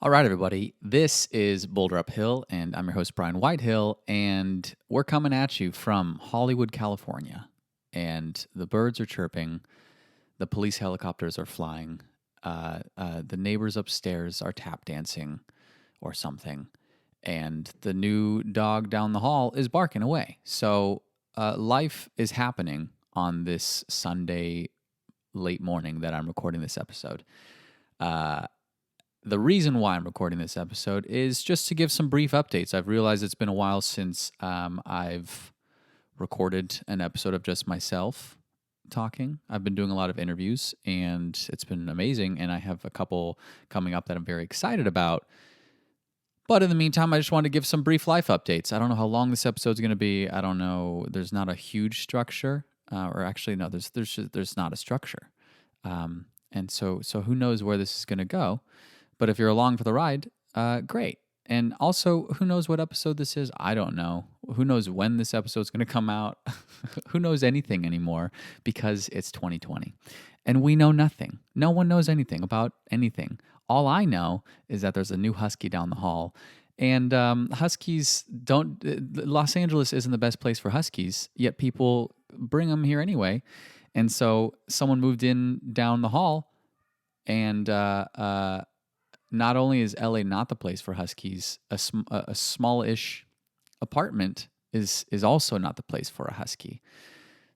All right, everybody. This is Boulder Uphill, and I'm your host, Brian Whitehill, and we're coming at you from Hollywood, California. And the birds are chirping, the police helicopters are flying, the neighbors upstairs are tap dancing or something, and the new dog down the hall is barking away. So life is happening on this Sunday late morning that I'm recording this episode. The reason why I'm recording this episode is just to give some brief updates. I've realized it's been a while since I've recorded an episode of just myself talking. I've been doing a lot of interviews, and it's been amazing, and I have a couple coming up that I'm very excited about. But in the meantime, I just wanted to give some brief life updates. I don't know how long this episode's going to be. I don't know. There's not a huge structure, or actually, no, there's not a structure, and so who knows where this is going to go. But if you're along for the ride, great. And also, who knows what episode this is? I don't know. Who knows when this episode's going to come out? Who knows anything anymore because it's 2020. And we know nothing. No one knows anything about anything. All I know is that there's a new husky down the hall. And huskies don't... Los Angeles isn't the best place for huskies, yet people bring them here anyway. And so someone moved in down the hall and... not only is LA not the place for huskies, a smallish apartment is also not the place for a husky.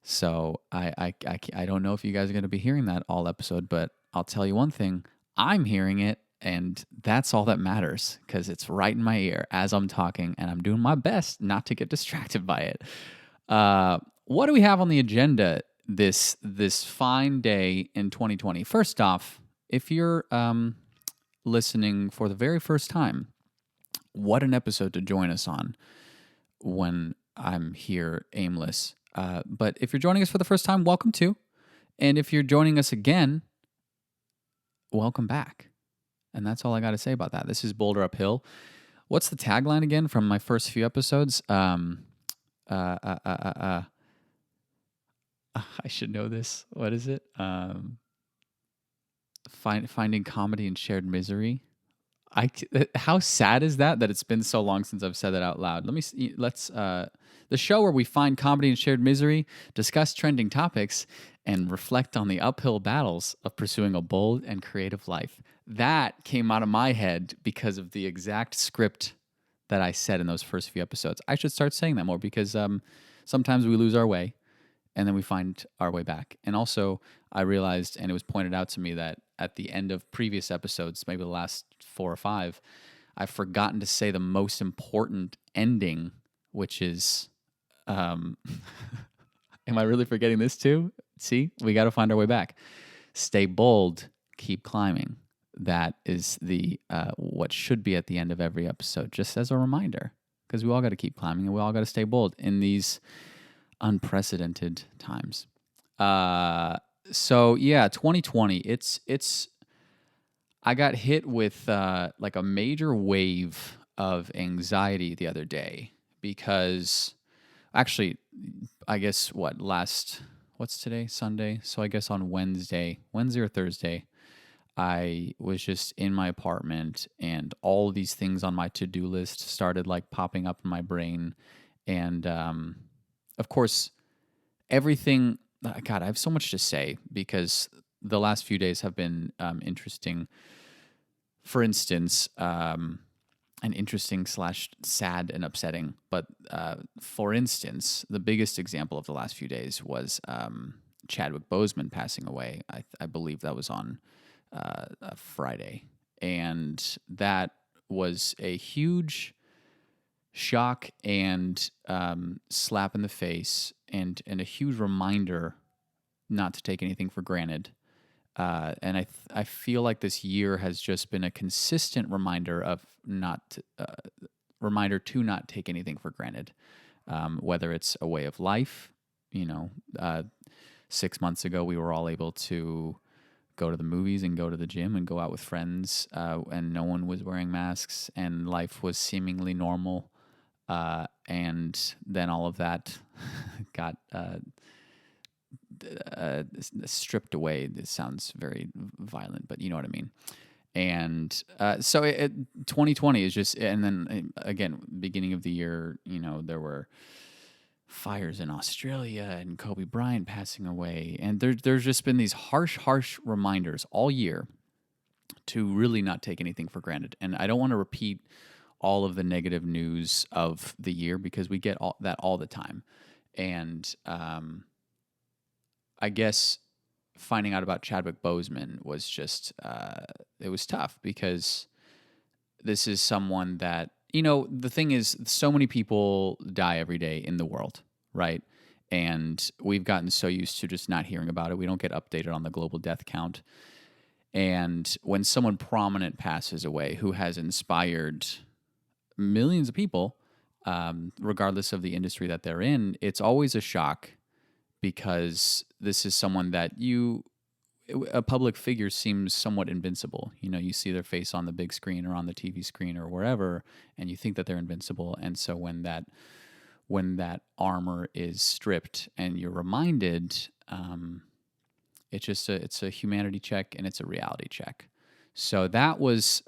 So I don't know if you guys are going to be hearing that all episode, but I'll tell you one thing: I'm hearing it, and that's all that matters because it's right in my ear as I'm talking, and I'm doing my best not to get distracted by it. What do we have on the agenda this fine day in 2020? First off, if you're listening for the very first time, what an episode to join us on when I'm here aimless. But if you're joining us for the first time, welcome to. And if you're joining us again, welcome back. And that's all I got to say about that. This is Boulder Uphill. What's the tagline again from my first few episodes? I should know this. What is it? Finding comedy in shared misery. How sad is that it's been so long since I've said that out loud. Let's the show where we find comedy in shared misery, discuss trending topics, and reflect on the uphill battles of pursuing a bold and creative life. That came out of my head because of the exact script that I said in those first few episodes. I should start saying that more because sometimes we lose our way and then we find our way back. And also, I realized, and it was pointed out to me, that at the end of previous episodes, maybe the last 4 or 5, I've forgotten to say the most important ending, which is, am I really forgetting this too? See, we got to find our way back. Stay bold, keep climbing. That is the what should be at the end of every episode, just as a reminder, because we all got to keep climbing and we all got to stay bold in these unprecedented times. So yeah, 2020. It's. I got hit with like a major wave of anxiety the other day because, actually, I guess what's today? Sunday. So I guess on Wednesday or Thursday, I was just in my apartment and all these things on my to-do list started like popping up in my brain, and of course, everything. God, I have so much to say because the last few days have been interesting. For instance, and interesting / sad and upsetting. But for instance, the biggest example of the last few days was Chadwick Boseman passing away. I believe that was on Friday, and that was a huge shock and slap in the face, and a huge reminder not to take anything for granted. And I feel like this year has just been a consistent reminder of reminder to not take anything for granted, whether it's a way of life. 6 months ago, we were all able to go to the movies and go to the gym and go out with friends, and no one was wearing masks, and life was seemingly normal. And then all of that got stripped away. This sounds very violent, but you know what I mean. And 2020 is just, and then again, beginning of the year, there were fires in Australia and Kobe Bryant passing away. And there's just been these harsh reminders all year to really not take anything for granted. And I don't want to repeat all of the negative news of the year because we get that all the time. And I guess finding out about Chadwick Boseman was just, it was tough because this is someone that, the thing is, so many people die every day in the world, right? And we've gotten so used to just not hearing about it. We don't get updated on the global death count. And when someone prominent passes away who has inspired millions of people, regardless of the industry that they're in, it's always a shock because this is someone that a public figure seems somewhat invincible. You see their face on the big screen or on the TV screen or wherever, and you think that they're invincible. And so when that armor is stripped and you're reminded, it's a humanity check and it's a reality check. So that was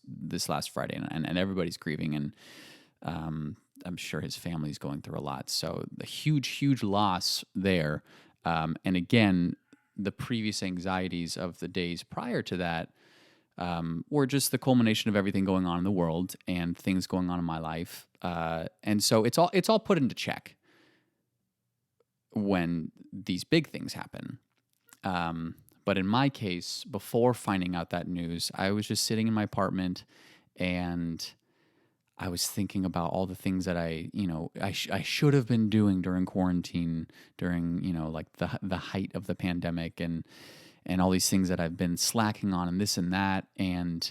this last Friday, and everybody's grieving, and I'm sure his family's going through a lot. So the huge loss there. And again, the previous anxieties of the days prior to that were just the culmination of everything going on in the world and things going on in my life. And so it's all put into check when these big things happen. But in my case, before finding out that news, I was just sitting in my apartment and I was thinking about all the things that I should have been doing during quarantine, during, like the height of the pandemic, and all these things that I've been slacking on, and this and that, and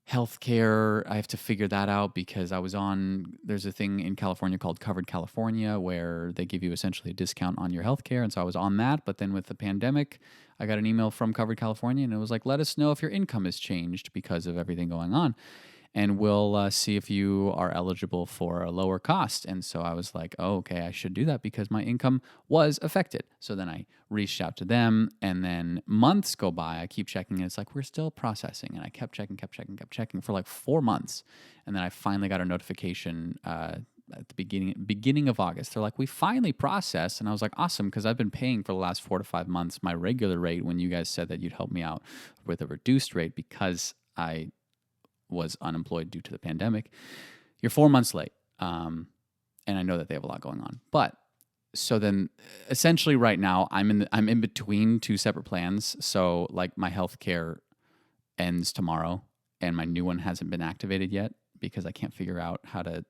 healthcare. I have to figure that out because there's a thing in California called Covered California where they give you essentially a discount on your healthcare. And so I was on that. But then with the pandemic, I got an email from Covered California and it was like, let us know if your income has changed because of everything going on. And we'll see if you are eligible for a lower cost. And so I was like, oh, okay, I should do that because my income was affected. So then I reached out to them, and then months go by. I keep checking, and it's like, we're still processing. And I kept checking for like 4 months. And then I finally got a notification at the beginning of August. They're like, we finally processed. And I was like, awesome, because I've been paying for the last 4 to 5 months my regular rate when you guys said that you'd help me out with a reduced rate because I was unemployed due to the pandemic. You're 4 months late. And I know that they have a lot going on. But so then essentially right now I'm in between 2 separate plans. So like my healthcare ends tomorrow and my new one hasn't been activated yet because I can't figure out how to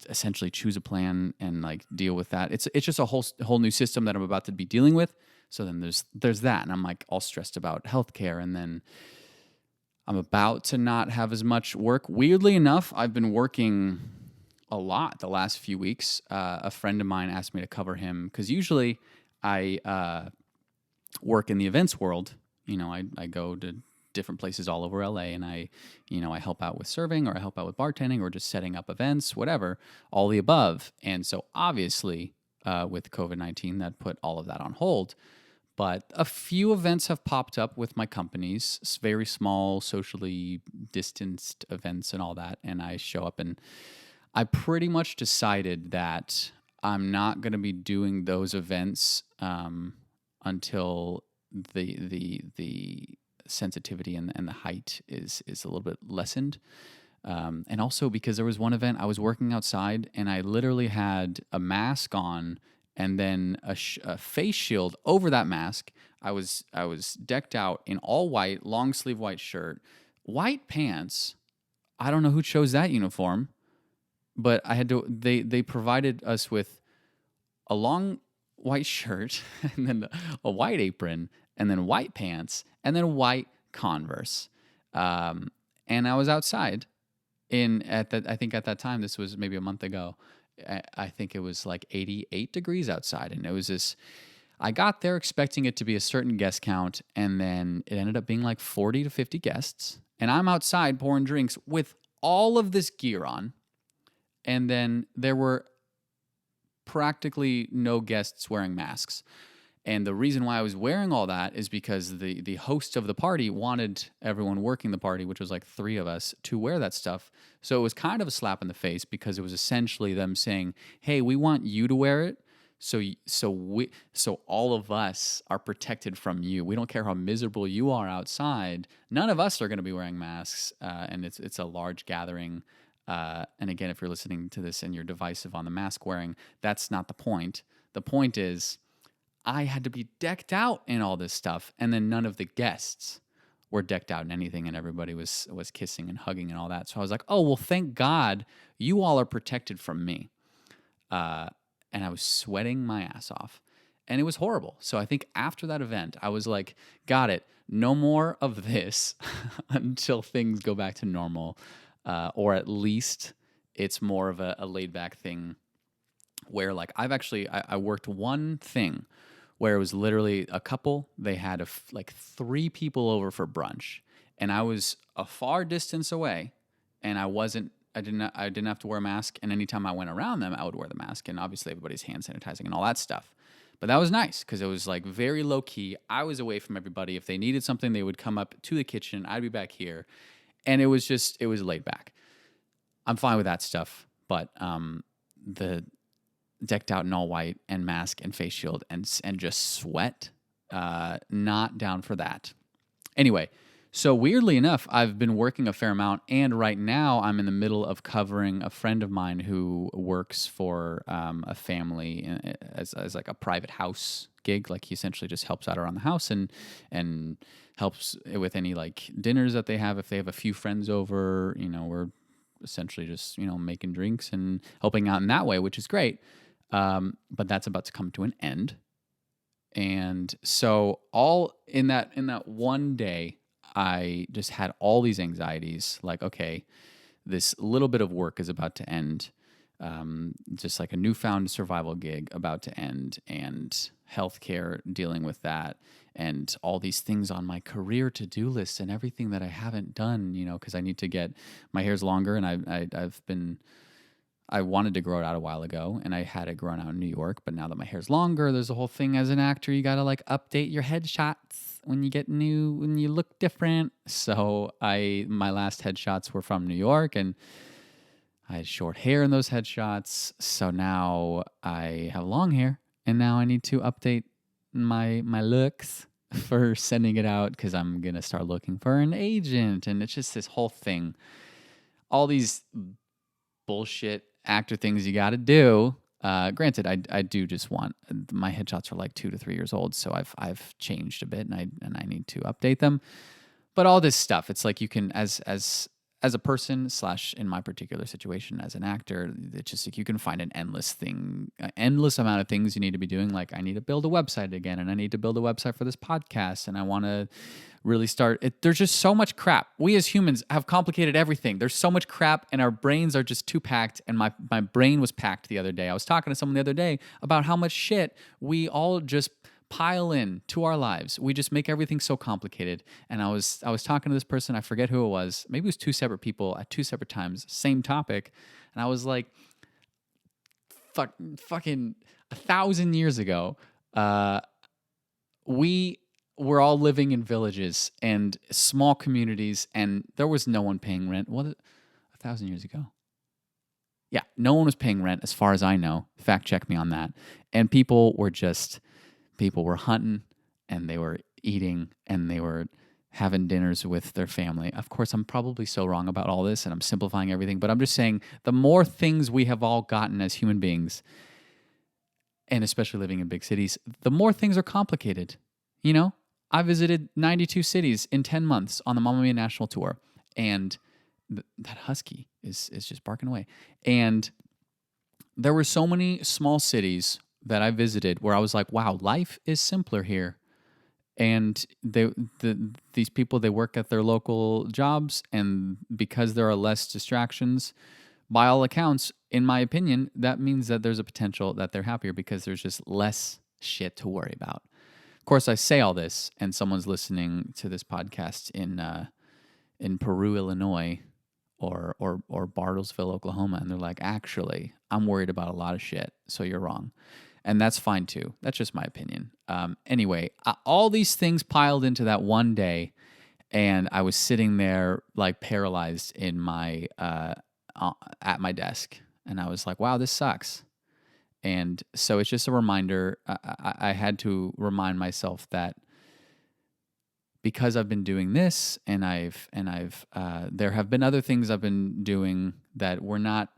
essentially choose a plan and like deal with that. It's just a whole new system that I'm about to be dealing with. So then there's that, and I'm like all stressed about healthcare, and then I'm about to not have as much work. Weirdly enough, I've been working a lot the last few weeks. A friend of mine asked me to cover him because usually I work in the events world. I go to different places all over LA, and I help out with serving, or I help out with bartending, or just setting up events, whatever, all the above. And so obviously with COVID-19, that put all of that on hold. But a few events have popped up with my companies, very small, socially distanced events and all that. And I show up, and I pretty much decided that I'm not going to be doing those events until the sensitivity and the height is a little bit lessened. And also because there was one event I was working outside, and I literally had a mask on and then a face shield over that mask. I was decked out in all white, long sleeve white shirt, white pants. I don't know who chose that uniform, but I had to. They provided us with a long white shirt, and then a white apron, and then white pants, and then white Converse. And I was outside I think at that time, this was maybe a month ago, I think it was like 88 degrees outside. And it was this, I got there expecting it to be a certain guest count, and then it ended up being like 40 to 50 guests. And I'm outside pouring drinks with all of this gear on. And then there were practically no guests wearing masks. And the reason why I was wearing all that is because the host of the party wanted everyone working the party, which was like 3 of us, to wear that stuff. So it was kind of a slap in the face because it was essentially them saying, "Hey, we want you to wear it. So all of us are protected from you. We don't care how miserable you are outside. None of us are going to be wearing masks, and it's a large gathering. And again, if you're listening to this and you're divisive on the mask wearing, that's not the point. The point is, I had to be decked out in all this stuff, and then none of the guests were decked out in anything, and everybody was kissing and hugging and all that. So I was like, oh well, thank God you all are protected from me. And I was sweating my ass off, and it was horrible. So I think after that event, I was like, got it, no more of this until things go back to normal, or at least it's more of a laid back thing where like I worked one thing where it was literally a couple. They had like 3 people over for brunch, and I was a far distance away, and I didn't have to wear a mask. And anytime I went around them, I would wear the mask, and obviously everybody's hand sanitizing and all that stuff. But that was nice because it was like very low key. I was away from everybody. If they needed something, they would come up to the kitchen. I'd be back here, and it was laid back. I'm fine with that stuff, but the decked out in all white and mask and face shield and just sweat, not down for that. Anyway, so weirdly enough, I've been working a fair amount, and right now I'm in the middle of covering a friend of mine who works for a family as like a private house gig. Like he essentially just helps out around the house and helps with any like dinners that they have. If they have a few friends over, we're essentially just making drinks and helping out in that way, which is great. But that's about to come to an end. And so all in that one day, I just had all these anxieties like, okay, this little bit of work is about to end. Just like a newfound survival gig about to end, and healthcare, dealing with that, and all these things on my career to-do list and everything that I haven't done, because I need to get my hair's longer, and I wanted to grow it out a while ago, and I had it grown out in New York, but now that my hair's longer, there's a whole thing as an actor. You got to like update your headshots when you look different. So my last headshots were from New York, and I had short hair in those headshots. So now I have long hair, and now I need to update my looks for sending it out because I'm going to start looking for an agent. And it's just this whole thing. All these bullshit actor things you got to do. Granted, I do just want, my headshots are like 2 to 3 years old, so I've changed a bit, and I need to update them. But all this stuff, it's like you can as a person / in my particular situation as an actor, it's just like you can find an endless amount of things you need to be doing. Like I need to build a website again, and I need to build a website for this podcast, and I want to really start it. There's just so much crap. We as humans have complicated everything. There's so much crap, and our brains are just too packed. And my brain was packed the other day. I was talking to someone the other day about how much shit we all just pile in to our lives. We just make everything so complicated. And I was talking to this person, I forget who it was. Maybe it was 2 separate people at 2 separate times, same topic. And I was like, fucking 1,000 years ago, we were all living in villages and small communities, and there was no one paying rent. What, 1,000 years ago? Yeah, no one was paying rent as far as I know. Fact check me on that. And people were hunting, and they were eating, and they were having dinners with their family. Of course, I'm probably so wrong about all this, and I'm simplifying everything, but I'm just saying the more things we have all gotten as human beings, and especially living in big cities, the more things are complicated. I visited 92 cities in 10 months on the Mamma Mia National Tour, and that husky is just barking away. And there were so many small cities that I visited where I was like, wow, life is simpler here. And these people, they work at their local jobs, and because there are less distractions, by all accounts, in my opinion, that means that there's a potential that they're happier because there's just less shit to worry about. Of course, I say all this, and someone's listening to this podcast in Peru, Illinois, or Bartlesville, Oklahoma, and they're like, actually, I'm worried about a lot of shit, so you're wrong. And that's fine too. That's just my opinion. Anyway, all these things piled into that one day, and I was sitting there like paralyzed in my at my desk, and I was like, "Wow, this sucks." And so it's just a reminder. I had to remind myself that because I've been doing this, and I've there have been other things I've been doing that were not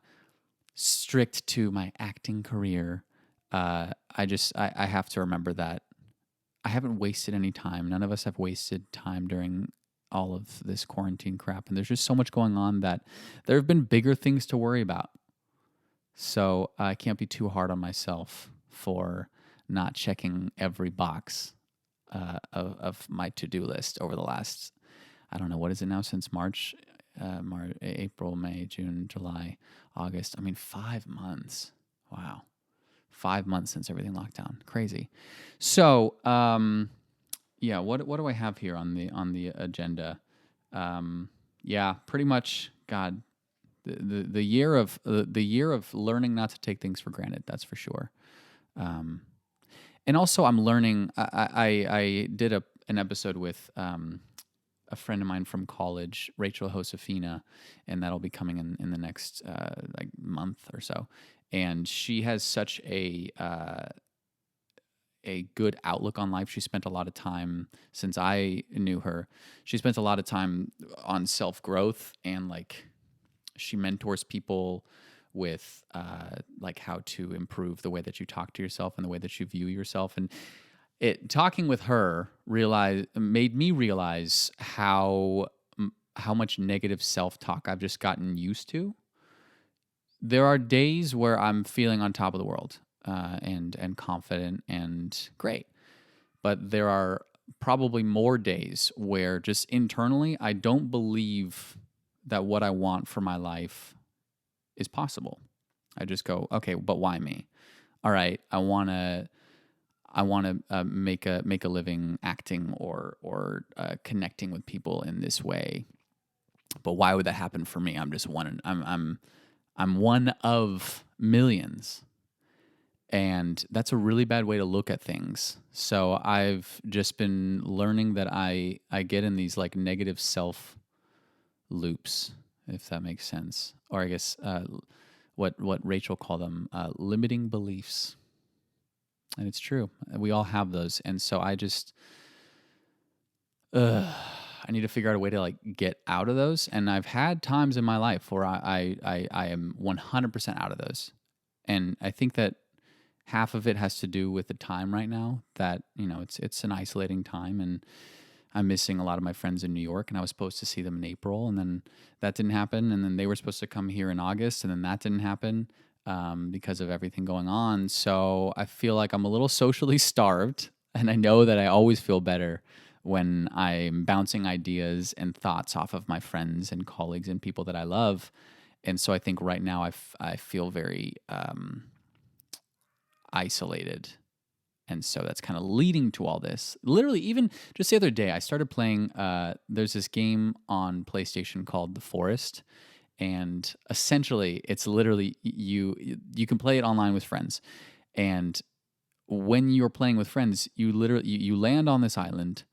strict to my acting career. I have to remember that I haven't wasted any time. None of us have wasted time during all of this quarantine crap, and there's just so much going on that there have been bigger things to worry about. So I can't be too hard on myself for not checking every box of my to-do list over the last, I don't know, what is it now, since March, April, May, June, July, August. I mean, 5 months. Wow. 5 months since everything locked down. Crazy. So, yeah, what do I have here on the agenda? Yeah, pretty much, God, the year of learning not to take things for granted. That's for sure. And also, I'm learning. I did an episode with a friend of mine from college, Rachel Josefina, and that'll be coming in the next like month or so. And she has such a good outlook on life. She spent a lot of time since I knew her. She spent a lot of time on self growth, and like she mentors people with like how to improve the way that you talk to yourself and the way that you view yourself. And talking with her made me realize how much negative self-talk I've just gotten used to. There are days where I'm feeling on top of the world and confident and great, but there are probably more days where just internally I don't believe that what I want for my life is possible. I just go, okay, but why me? All right, I want to make a living acting or connecting with people in this way. But why would that happen for me? I'm just one. I'm one of millions, and that's a really bad way to look at things. So I've just been learning that I get in these like negative self loops, if that makes sense, or I guess what Rachel called them, limiting beliefs. And it's true. We all have those. And so I just, I need to figure out a way to like get out of those. And I've had times in my life where I am 100% out of those. And I think that half of it has to do with the time right now that, it's an isolating time, and I'm missing a lot of my friends in New York, and I was supposed to see them in April, and then that didn't happen. And then they were supposed to come here in August, and then that didn't happen. Because of everything going on. So I feel like I'm a little socially starved, and I know that I always feel better when I'm bouncing ideas and thoughts off of my friends and colleagues and people that I love. And so I think right now I feel very isolated. And so that's kind of leading to all this. Literally, even just the other day, I started playing, there's this game on PlayStation called The Forest. And essentially, it's literally you can play it online with friends. And when you're playing with friends, you literally you land on this island,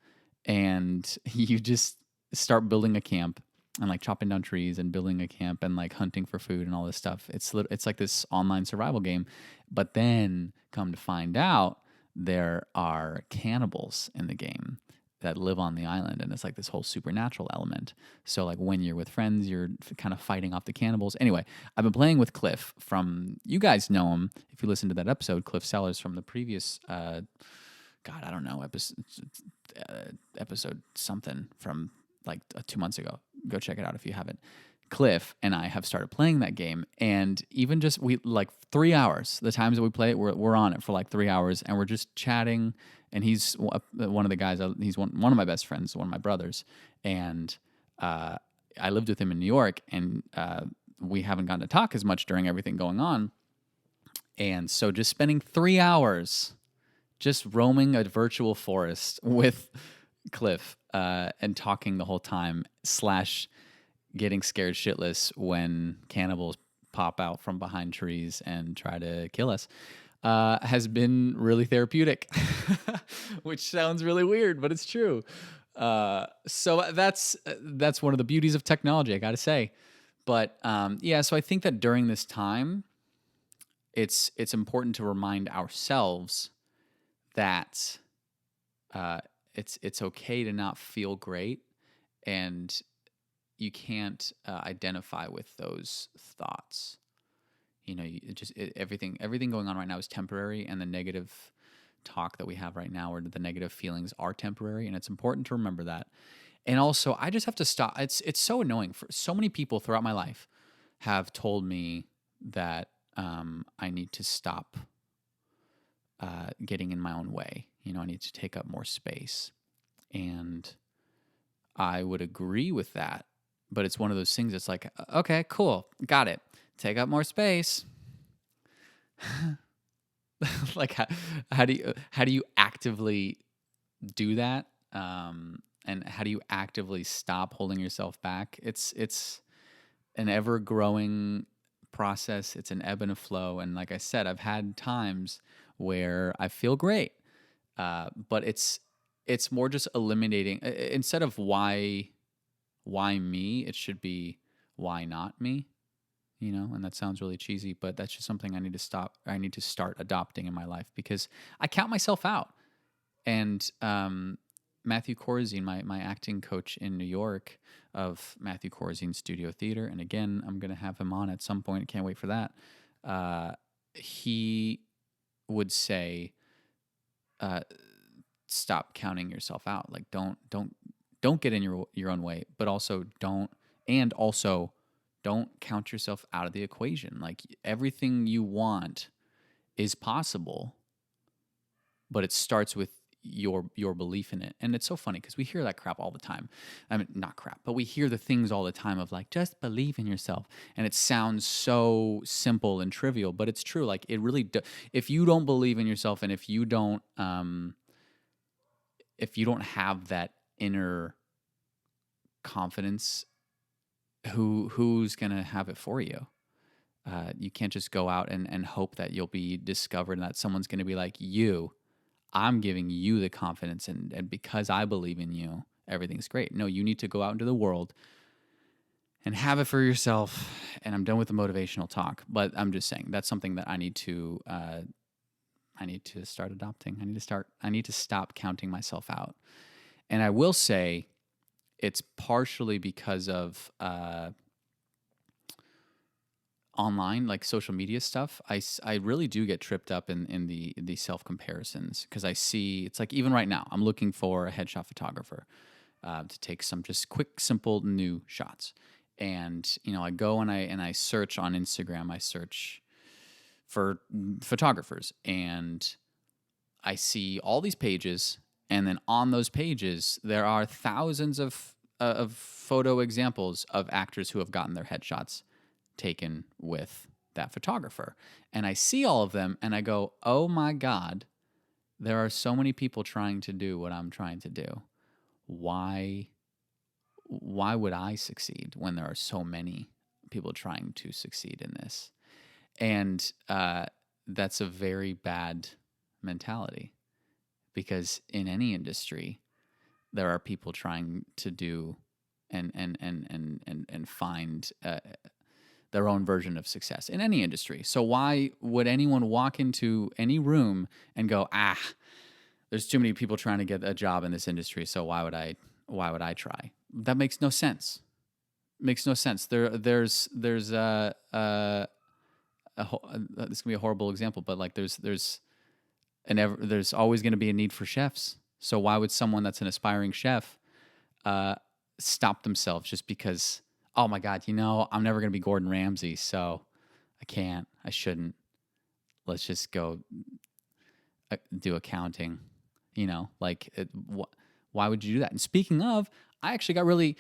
and you just start building a camp and like chopping down trees and building a camp and like hunting for food and all this stuff. It's like this online survival game. But then come to find out, there are cannibals in the game that live on the island, and it's like this whole supernatural element. So like when you're with friends, you're kind of fighting off the cannibals. Anyway, I've been playing with Cliff from, you guys know him if you listen to that episode, Cliff Sellers from the previous I don't know, episode something from like 2 months ago. Go check it out if you haven't. Cliff and I have started playing that game, and even just we like 3 hours. The times that we play it, we're on it for like 3 hours, and we're just chatting. And he's one of the guys. He's one of my best friends, one of my brothers, and I lived with him in New York, and we haven't gotten to talk as much during everything going on. And so, just spending 3 hours just roaming a virtual forest with Cliff and talking the whole time, / getting scared shitless when cannibals pop out from behind trees and try to kill us. has been really therapeutic, which sounds really weird, but it's true. So that's one of the beauties of technology, I got to say. But yeah, so I think that during this time, it's important to remind ourselves that it's okay to not feel great, and you can't identify with those thoughts. You know, everything going on right now is temporary, and the negative talk that we have right now, or the negative feelings, are temporary, and it's important to remember that. And also, I just have to stop. It's so annoying. For so many people throughout my life have told me that I need to stop getting in my own way. You know, I need to take up more space, and I would agree with that. But it's one of those things that's like, okay, cool, got it. Take up more space. Like, how do you actively do that? And how do you actively stop holding yourself back? It's an ever growing process. It's an ebb and a flow. And like I said, I've had times where I feel great, but it's more just eliminating, instead of why me, it should be why not me. You know, and that sounds really cheesy, but that's just something I need to stop. I need to start adopting in my life, because I count myself out. And Matthew Corzine, my acting coach in New York of Matthew Corzine Studio Theater, and again, I'm going to have him on at some point. Can't wait for that. He would say, stop counting yourself out. Like, don't get in your own way, but also don't count yourself out of the equation. Like, everything you want is possible, but it starts with your belief in it. And it's so funny because we hear that crap all the time. I mean, not crap, but we hear the things all the time of like, just believe in yourself. And it sounds so simple and trivial, but it's true. Like, it really if you don't believe in yourself, and if you don't have that inner confidence, who's gonna have it for you? You can't just go out and hope that you'll be discovered and that someone's gonna be like, I'm giving you the confidence, and because I believe in you, everything's great. No, you need to go out into the world and have it for yourself. And I'm done with the motivational talk, but I'm just saying that's something that I need to start adopting. I need to stop counting myself out. And I will say, it's partially because of online, like social media stuff. I really do get tripped up in the self comparisons, because I see, it's like, even right now I'm looking for a headshot photographer to take some just quick, simple, new shots. And you know, I go and I search on Instagram. I search for photographers, and I see all these pages, and then on those pages there are thousands of photo examples of actors who have gotten their headshots taken with that photographer. And I see all of them, and I go, oh my God, there are so many people trying to do what I'm trying to do. Why would I succeed when there are so many people trying to succeed in this? And that's a very bad mentality, because in any industry, there are people trying to do and find their own version of success in any industry. So why would anyone walk into any room and go, there's too many people trying to get a job in this industry, so why would I try? That makes no sense. Makes no sense. There's this gonna be a horrible example, but like there's always going to be a need for chefs. So why would someone that's an aspiring chef stop themselves just because, oh my God, I'm never going to be Gordon Ramsay, so I shouldn't. Let's just go do accounting. Why would you do that? And speaking of, I actually got really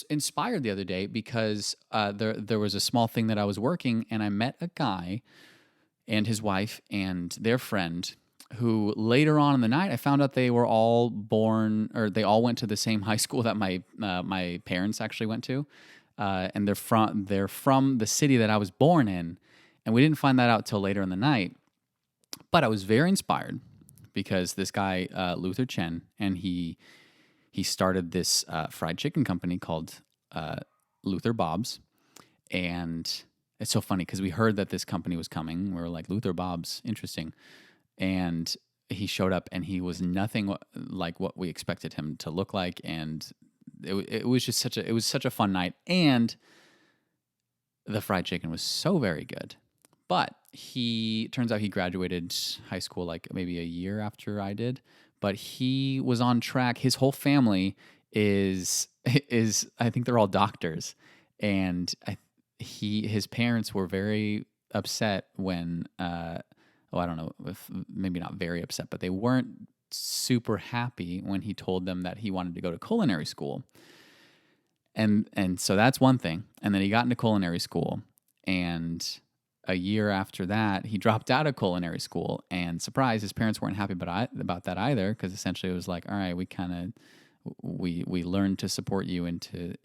inspired the other day, because there was a small thing that I was working, and I met a guy and his wife and their friend, who later on in the night I found out they were all born, or they all went to the same high school that my parents actually went to, and they're from the city that I was born in, and we didn't find that out till later in the night. But I was very inspired because this guy, Luther Chen, and he started this fried chicken company called Luther Bob's. And it's so funny because we heard that this company was coming. We were like, Luther Bob's, interesting. And he showed up and he was nothing like what we expected him to look like. And it was just such a fun night. And the fried chicken was so very good. But turns out he graduated high school like maybe a year after I did. But he was on track. His whole family is I think they're all doctors. And his parents were very upset when I don't know, if maybe not very upset, but they weren't super happy when he told them that he wanted to go to culinary school. And so that's one thing. And then he got into culinary school, and a year after that, he dropped out of culinary school. And surprise, his parents weren't happy about that either, because essentially it was like, all right, we learned to support you into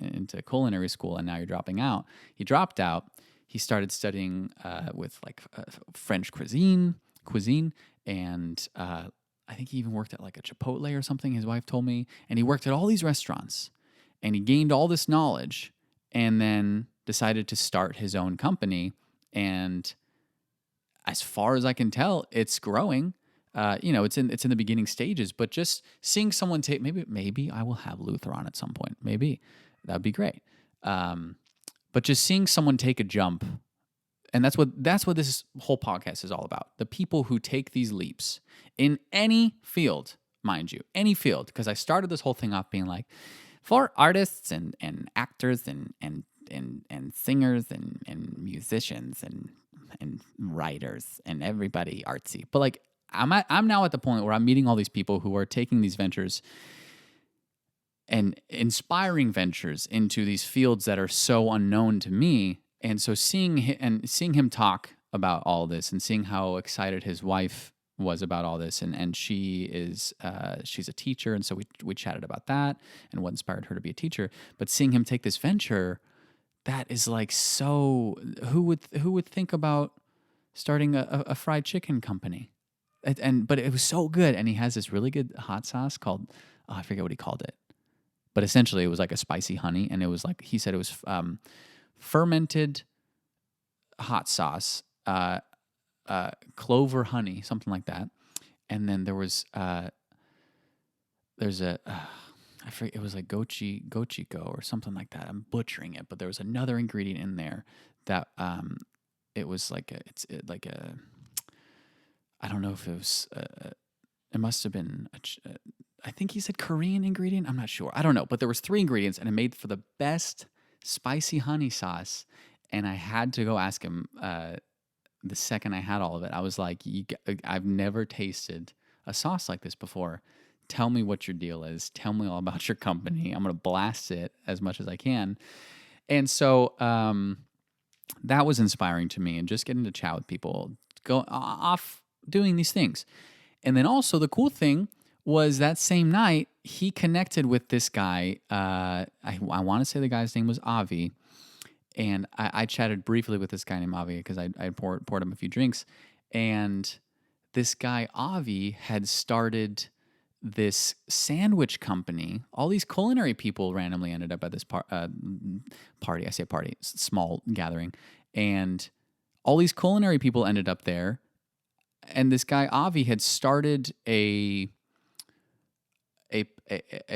culinary school, and now you're dropping out. He dropped out. He started studying with like French cuisine, and I think he even worked at like a Chipotle or something. His wife told me, and he worked at all these restaurants, and he gained all this knowledge, and then decided to start his own company. And as far as I can tell, it's growing. It's in the beginning stages, but just seeing someone take maybe I will have Luther on at some point. Maybe that'd be great. But just seeing someone take a jump, and that's what this whole podcast is all about. The people who take these leaps in any field, mind you, any field. Because I started this whole thing off being like, for artists and actors and singers and musicians and writers and everybody artsy. But like I'm now at the point where I'm meeting all these people who are taking these ventures and inspiring ventures into these fields that are so unknown to me. And so seeing him talk about all this, and seeing how excited his wife was about all this, and she's a teacher, and so we chatted about that and what inspired her to be a teacher. But seeing him take this venture, that is like, so who would think about starting a fried chicken company? But it was so good, and he has this really good hot sauce called, I forget what he called it, but essentially it was like a spicy honey, and it was like, he said it was fermented hot sauce, clover honey, something like that, and then there's I forget, it was like gochiko or something like that. I'm butchering it, but there was another ingredient in there that it was like I don't know if it was it must have been I think he said Korean ingredient. I'm not sure. I don't know, but there was 3 ingredients, and it made for the best spicy honey sauce. And I had to go ask him the second I had all of it. I was like, I've never tasted a sauce like this before. Tell me what your deal is. Tell me all about your company. I'm going to blast it as much as I can. And so that was inspiring to me, and just getting to chat with people, go off doing these things. And then also the cool thing was that same night, he connected with this guy. I want to say the guy's name was Avi. And I chatted briefly with this guy named Avi because I poured him a few drinks. And this guy, Avi, had started this sandwich company. All these culinary people randomly ended up at this party. I say party, small gathering. And all these culinary people ended up there. And this guy, Avi, had started a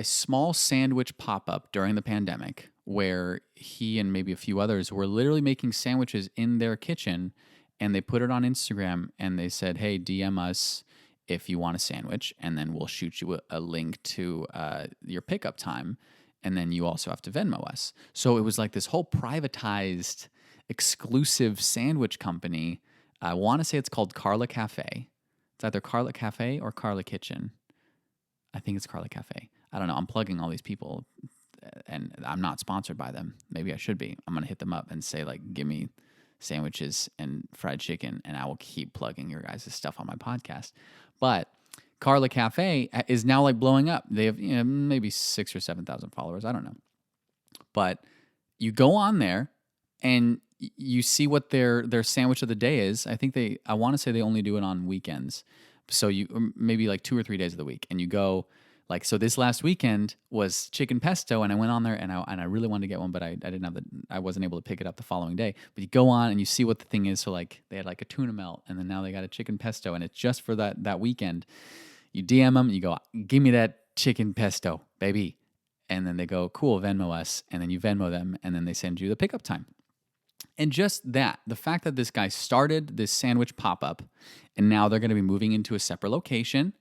small sandwich pop-up during the pandemic, where he and maybe a few others were literally making sandwiches in their kitchen, and they put it on Instagram, and they said, hey, DM us if you want a sandwich, and then we'll shoot you a link to your pickup time, and then you also have to Venmo us. So it was like this whole privatized, exclusive sandwich company. I want to say it's called Carla Cafe. It's either Carla Cafe or Carla Kitchen. I think it's Carla Cafe. I don't know. I'm plugging all these people, and I'm not sponsored by them. Maybe I should be. I'm going to hit them up and say, like, give me sandwiches and fried chicken, and I will keep plugging your guys' stuff on my podcast. But Carla Cafe is now like blowing up. They have maybe 6,000 or 7,000 followers. I don't know. But you go on there, and you see what their sandwich of the day is. I want to say they only do it on weekends. So or maybe like 2 or 3 days of the week, and you go like, so this last weekend was chicken pesto, and I went on there and I really wanted to get one, but I didn't have I wasn't able to pick it up the following day. But you go on and you see what the thing is. So like they had like a tuna melt, and then now they got a chicken pesto, and it's just for that weekend. You DM them, you go, give me that chicken pesto, baby. And then they go, cool, Venmo us. And then you Venmo them, and then they send you the pickup time. And just that, the fact that this guy started this sandwich pop up, and now they're going to be moving into a separate location,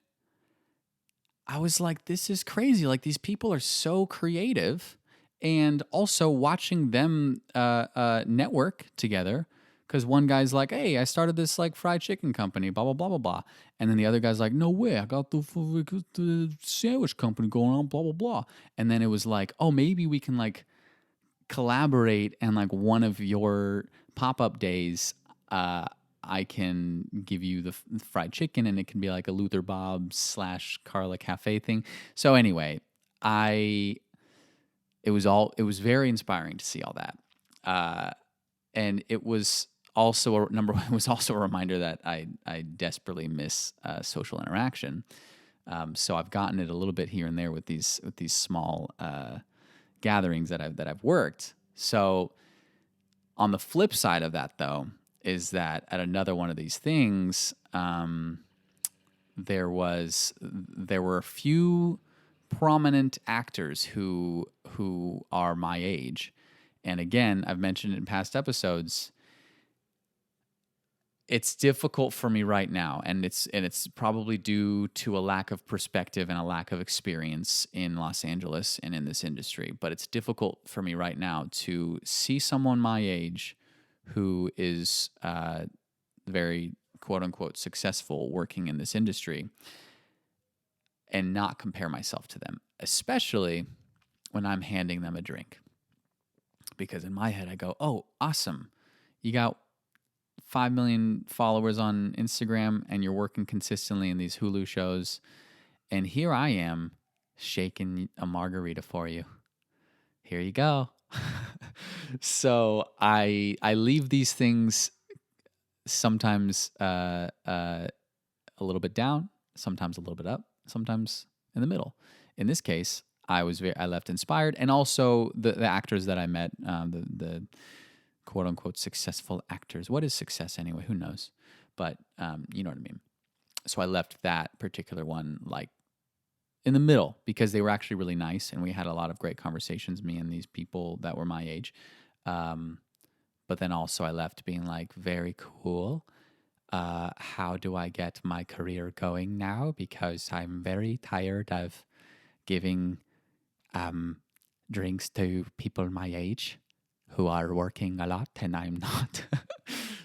I was like, this is crazy. Like, these people are so creative. And also watching them network together, because one guy's like, hey, I started this like fried chicken company, blah, blah, blah, blah, blah. And then the other guy's like, no way, I got the sandwich company going on, blah, blah, blah. And then it was like, oh, maybe we can like collaborate, and like one of your pop-up days, I can give you the fried chicken, and it can be like a Luther Bob's / Carla Cafe thing. So anyway, it was very inspiring to see all that. And it was also it was also a reminder that I desperately miss social interaction. So I've gotten it a little bit here and there with these small gatherings that I've worked. So on the flip side of that, though, is that at another one of these things, there were a few prominent actors who are my age. And again, I've mentioned it in past episodes, it's difficult for me right now, and it's probably due to a lack of perspective and a lack of experience in Los Angeles and in this industry. But it's difficult for me right now to see someone my age who is very quote unquote successful working in this industry and not compare myself to them, especially when I'm handing them a drink. Because in my head, I go, oh, awesome. You got 5 million followers on Instagram, and you're working consistently in these Hulu shows. And here I am shaking a margarita for you. Here you go. So I leave these things sometimes a little bit down, sometimes a little bit up, sometimes in the middle. In this case, I left inspired, and also the actors that I met, the quote unquote successful actors. What is success anyway? Who knows? But you know what I mean. So I left that particular one like in the middle, because they were actually really nice, and we had a lot of great conversations, me and these people that were my age. But then also I left being like, very cool. How do I get my career going now? Because I'm very tired of giving drinks to people my age who are working a lot, and I'm not.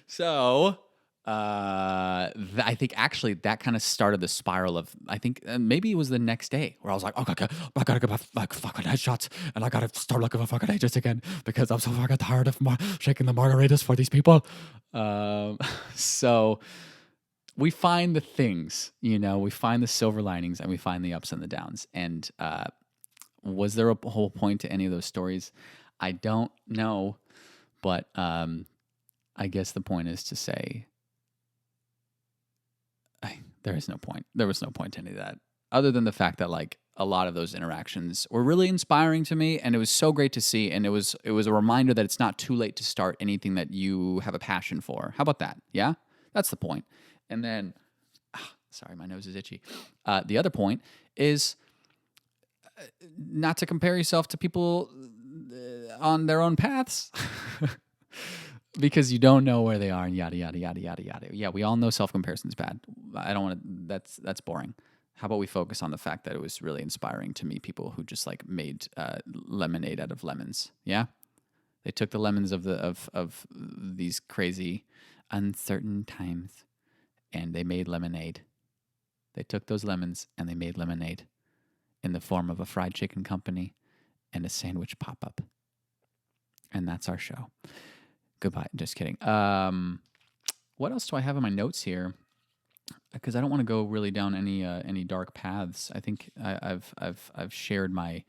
So I think actually that kind of started the spiral of, I think maybe it was the next day where I was like, oh, okay, I gotta get my like fucking headshots, and I gotta start looking for fucking agents again, because I'm so fucking tired of shaking the margaritas for these people. So we find the things, we find the silver linings, and we find the ups and the downs. And was there a whole point to any of those stories? I don't know, but I guess the point is to say there is no point. There was no point to any of that, other than the fact that like a lot of those interactions were really inspiring to me, and it was so great to see. And it was a reminder that it's not too late to start anything that you have a passion for. How about that? Yeah, that's the point. And then, sorry, my nose is itchy. The other point is not to compare yourself to people on their own paths. Because you don't know where they are, and yada, yada, yada, yada, yada. Yeah, we all know self-comparison is bad. I don't want to, that's boring. How about we focus on the fact that it was really inspiring to meet people who just like made lemonade out of lemons. Yeah? They took the lemons of these crazy, uncertain times, and they made lemonade. They took those lemons and they made lemonade in the form of a fried chicken company and a sandwich pop-up. And that's our show. Goodbye. Just kidding. What else do I have in my notes here? Because I don't want to go really down any dark paths. I think I've shared my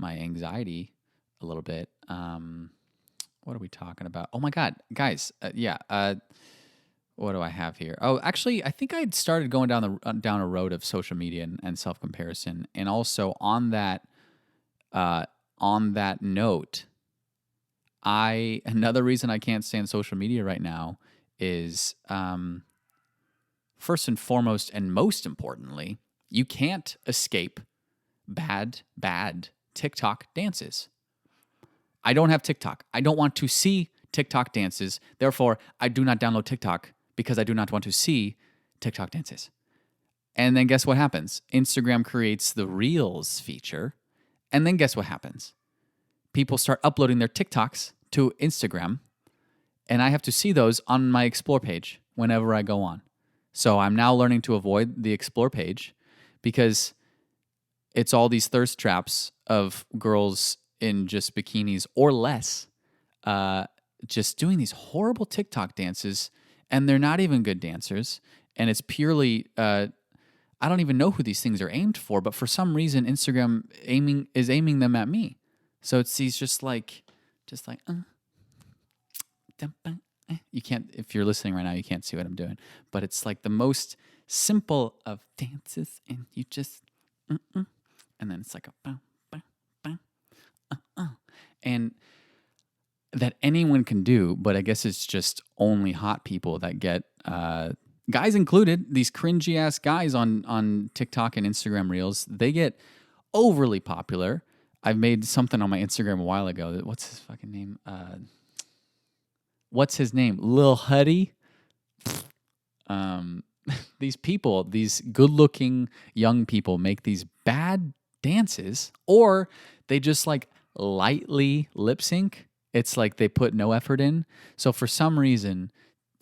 anxiety a little bit. what are we talking about? Oh my God, guys. What do I have here? Oh, actually, I think I'd started going down a road of social media and self comparison, and also on that note, another reason I can't stand social media right now is first and foremost, and most importantly, you can't escape bad TikTok dances. I don't have TikTok. I don't want to see TikTok dances. Therefore, I do not download TikTok because I do not want to see TikTok dances. And then guess what happens? Instagram creates the Reels feature. And then guess what happens? People start uploading their TikToks to Instagram, and I have to see those on my Explore page whenever I go on. So I'm now learning to avoid the Explore page because it's all these thirst traps of girls in just bikinis or less, just doing these horrible TikTok dances, and they're not even good dancers. And it's purely, I don't even know who these things are aimed for, but for some reason, Instagram is aiming them at me. So it's these just like, you can't, if you're listening right now, you can't see what I'm doing, but it's like the most simple of dances, and you just, and then it's like a, and that anyone can do, but I guess it's just only hot people that get, guys included, these cringy ass guys on TikTok and Instagram Reels, they get overly popular. I've made something on my Instagram a while ago. What's his fucking name? What's his name? Lil Huddy. These people, these good-looking young people, make these bad dances, or they just like lightly lip sync. It's like they put no effort in. So for some reason,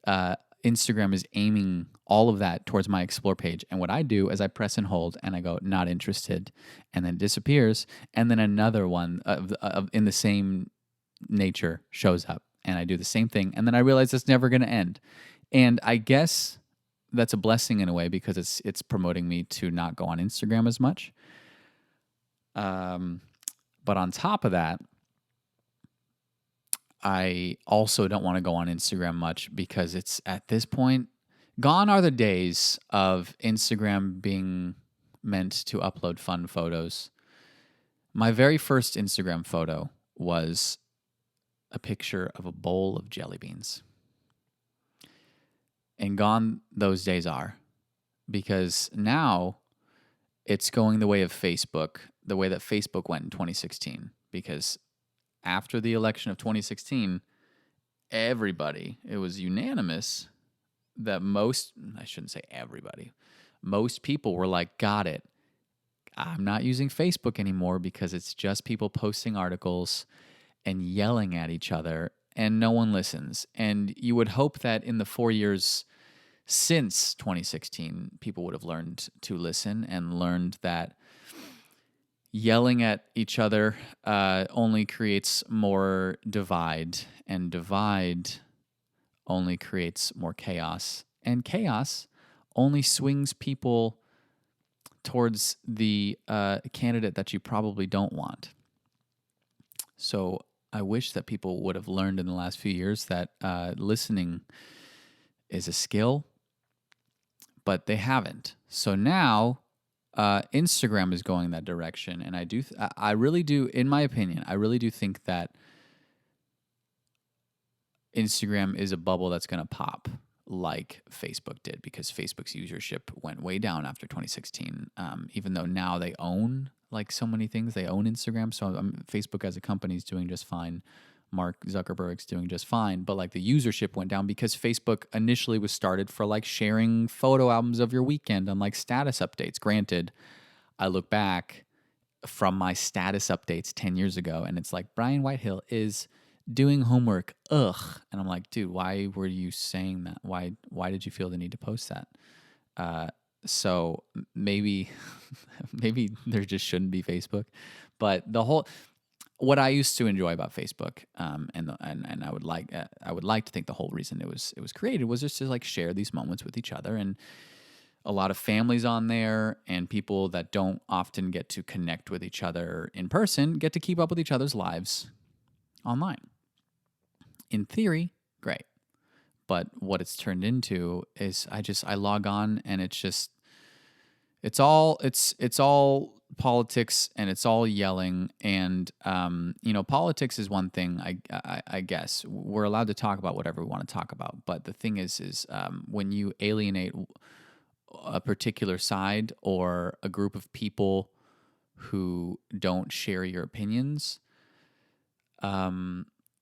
Instagram is aiming all of that towards my Explore page. And what I do is I press and hold, and I go not interested, and then it disappears, and then another one in the same nature shows up, and I do the same thing, and then I realize it's never going to end. And I guess that's a blessing in a way because it's promoting me to not go on Instagram as much. But on top of that, I also don't want to go on Instagram much because it's at this point, gone are the days of Instagram being meant to upload fun photos. My very first Instagram photo was a picture of a bowl of jelly beans. And gone those days are, because now it's going the way of Facebook, the way that Facebook went in 2016. Because after the election of 2016, it was unanimous that I shouldn't say everybody, most people were like, got it. I'm not using Facebook anymore because it's just people posting articles and yelling at each other, and no one listens. And you would hope that in the 4 years since 2016, people would have learned to listen and learned that yelling at each other only creates more divide, and divide only creates more chaos, and chaos only swings people towards the candidate that you probably don't want. So I wish that people would have learned in the last few years that listening is a skill, but they haven't. So now Instagram is going that direction, and I really do, in my opinion, I really do think that Instagram is a bubble that's going to pop like Facebook did, because Facebook's usership went way down after 2016, even though now they own like so many things. They own Instagram, so Facebook as a company is doing just fine. Mark Zuckerberg's doing just fine, but like the usership went down because Facebook initially was started for like sharing photo albums of your weekend and like status updates. Granted, I look back from my status updates 10 years ago and it's like, Brian Whitehill is doing homework. Ugh. And I'm like, dude, why were you saying that? Why did you feel the need to post that? So maybe there just shouldn't be Facebook, but what I used to enjoy about Facebook, and I would like to think the whole reason it was created was just to like share these moments with each other, and a lot of families on there and people that don't often get to connect with each other in person get to keep up with each other's lives online. In theory, great. But what it's turned into is I log on and it's all politics and it's all yelling and politics is one thing. I guess we're allowed to talk about whatever we want to talk about, but the thing is when you alienate a particular side or a group of people who don't share your opinions,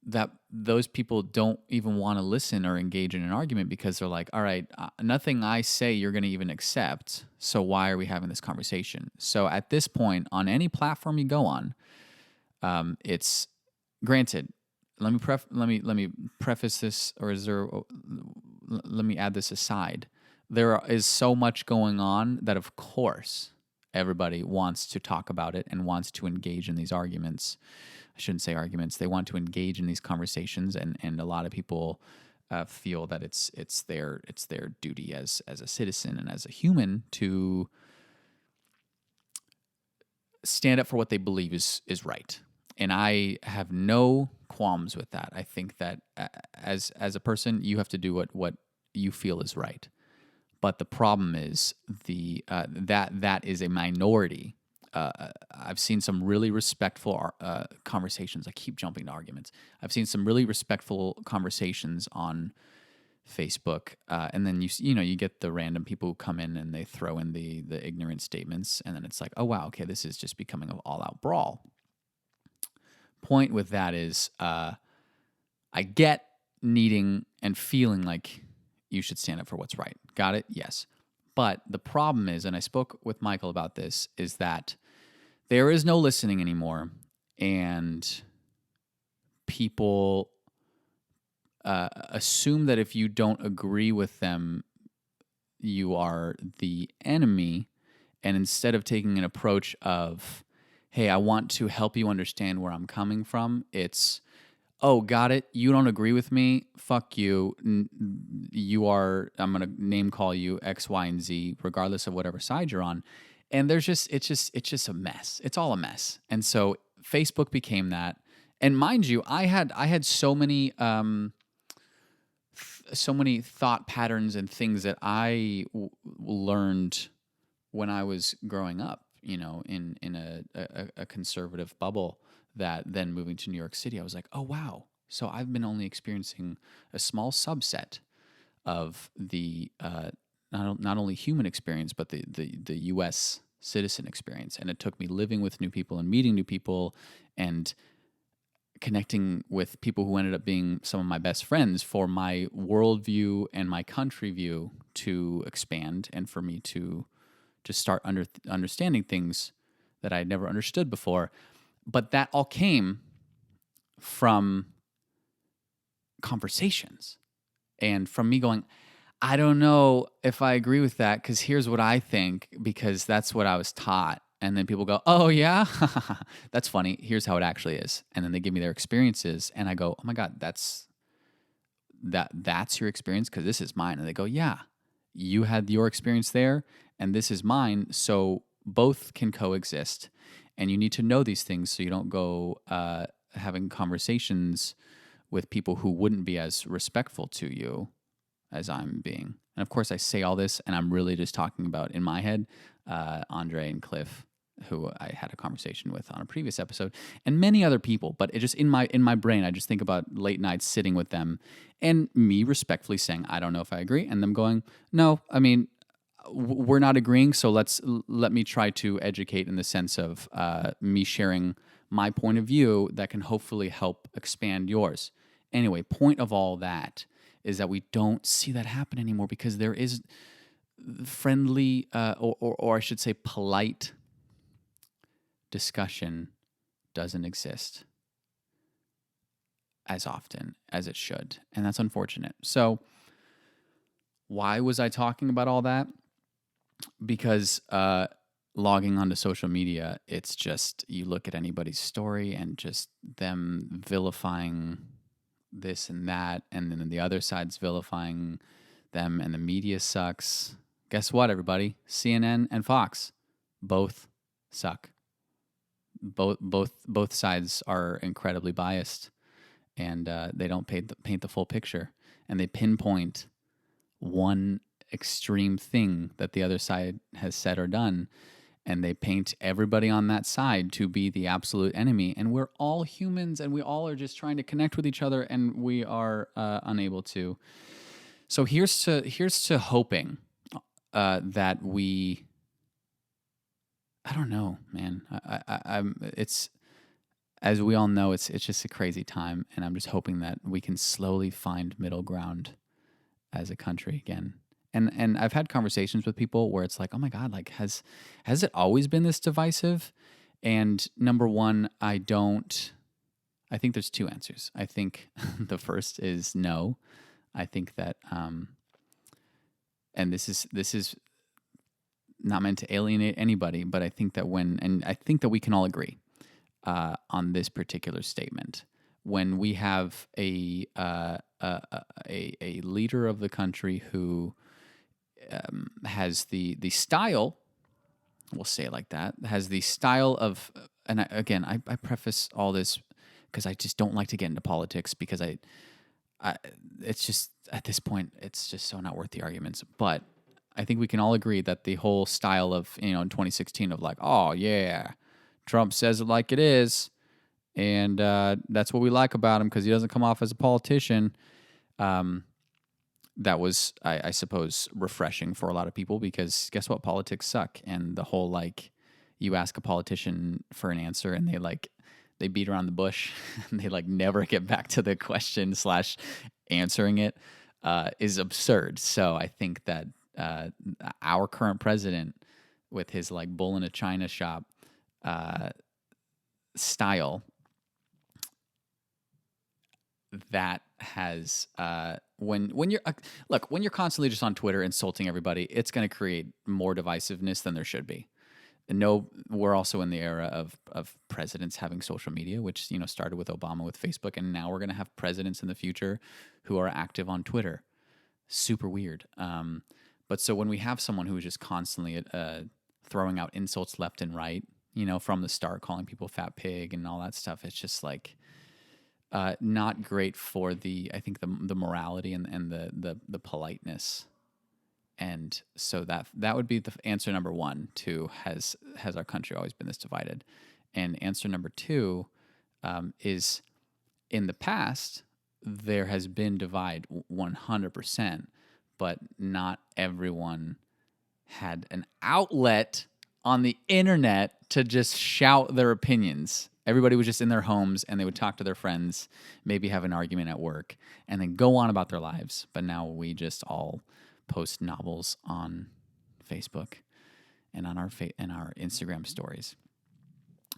that those people don't even want to listen or engage in an argument because they're like, all right, nothing I say you're going to even accept. So why are we having this conversation? So at this point, on any platform you go on, it's granted. Let me preface this, or let me add this aside. There is so much going on that, of course, everybody wants to talk about it and wants to engage in these arguments. I shouldn't say arguments. They want to engage in these conversations, and a lot of people feel that it's their duty as a citizen and as a human to stand up for what they believe is right. And I have no qualms with that. I think that as a person, you have to do what you feel is right. But the problem is that is a minority. I've seen some really respectful conversations. I keep jumping to arguments. I've seen some really respectful conversations on Facebook, and then you get the random people who come in and they throw in the ignorant statements, and then it's like, oh wow, okay, this is just becoming an all-out brawl. Point with that is, I get needing and feeling like you should stand up for what's right. Got it? Yes. But the problem is, and I spoke with Michael about this, is that there is no listening anymore, and people assume that if you don't agree with them, you are the enemy. And instead of taking an approach of, hey, I want to help you understand where I'm coming from, it's, oh, got it. You don't agree with me. Fuck you. I'm going to name call you X, Y, and Z, regardless of whatever side you're on. And it's just a mess. It's all a mess. And so Facebook became that. And mind you, I had so many thought patterns and things that I learned when I was growing up, in a conservative bubble, that then moving to New York City, I was like, oh, wow. So I've been only experiencing a small subset of the not only human experience, but the U.S. citizen experience. And it took me living with new people and meeting new people and connecting with people who ended up being some of my best friends for my worldview and my country view to expand, and for me to just start understanding things that I had never understood before. But that all came from conversations and from me going, I don't know if I agree with that because here's what I think, because that's what I was taught. And then people go, oh, yeah, that's funny. Here's how it actually is. And then they give me their experiences and I go, oh, my God, that's your experience because this is mine. And they go, yeah, you had your experience there and this is mine. So both can coexist. And you need to know these things so you don't go having conversations with people who wouldn't be as respectful to you as I'm being. And of course, I say all this, and I'm really just talking about, in my head, Andre and Cliff, who I had a conversation with on a previous episode, and many other people. But it just in my brain, I just think about late nights sitting with them, and me respectfully saying, I don't know if I agree, and them going, no, I mean, we're not agreeing, so let me try to educate in the sense of me sharing my point of view that can hopefully help expand yours. Anyway, point of all that is that we don't see that happen anymore because there is friendly or I should say polite discussion doesn't exist as often as it should, and that's unfortunate. So why was I talking about all that? Because logging onto social media, it's just, you look at anybody's story and just them vilifying this and that, and then the other side's vilifying them, and the media sucks. Guess what, everybody? CNN and Fox both suck. Both sides are incredibly biased, and they don't paint the full picture, and they pinpoint one extreme thing that the other side has said or done, and they paint everybody on that side to be the absolute enemy. And we're all humans, and we all are just trying to connect with each other, and we are unable to. So here's to hoping that we. I don't know, man. I'm. It's, as we all know, it's just a crazy time, and I'm just hoping that we can slowly find middle ground as a country again. And I've had conversations with people where it's like, oh my God, like has it always been this divisive? And number one, I think there's two answers. I think the first is no. I think that, and this is not meant to alienate anybody, but I think that I think that we can all agree on this particular statement. When we have a leader of the country who has the style, we'll say it like that, has the style of, and I preface all this because I just don't like to get into politics because I it's just, at this point, it's just so not worth the arguments. But I think we can all agree that the whole style of, in 2016 of like, oh yeah, Trump says it like it is, and that's what we like about him because he doesn't come off as a politician. That was, I suppose, refreshing for a lot of people because guess what? Politics suck. And the whole, like, you ask a politician for an answer and they beat around the bush and they never get back to the question / answering it is absurd. So I think that our current president with his bull in a china shop style, that has when you're when you're constantly just on Twitter insulting everybody, it's going to create more divisiveness than there should be. And no, we're also in the era of presidents having social media, which started with Obama with Facebook, and now we're going to have presidents in the future who are active on Twitter. Super weird. But so when we have someone who is just constantly throwing out insults left and right, from the start, calling people fat pig and all that stuff, it's just not great for I think the morality and the politeness. And so that would be the answer number one to has our country always been this divided? And answer number two is, in the past, there has been divide 100%, but not everyone had an outlet on the internet to just shout their opinions. Everybody was just in their homes and they would talk to their friends, maybe have an argument at work, and then go on about their lives. But now we just all post novels on Facebook and on our Instagram stories.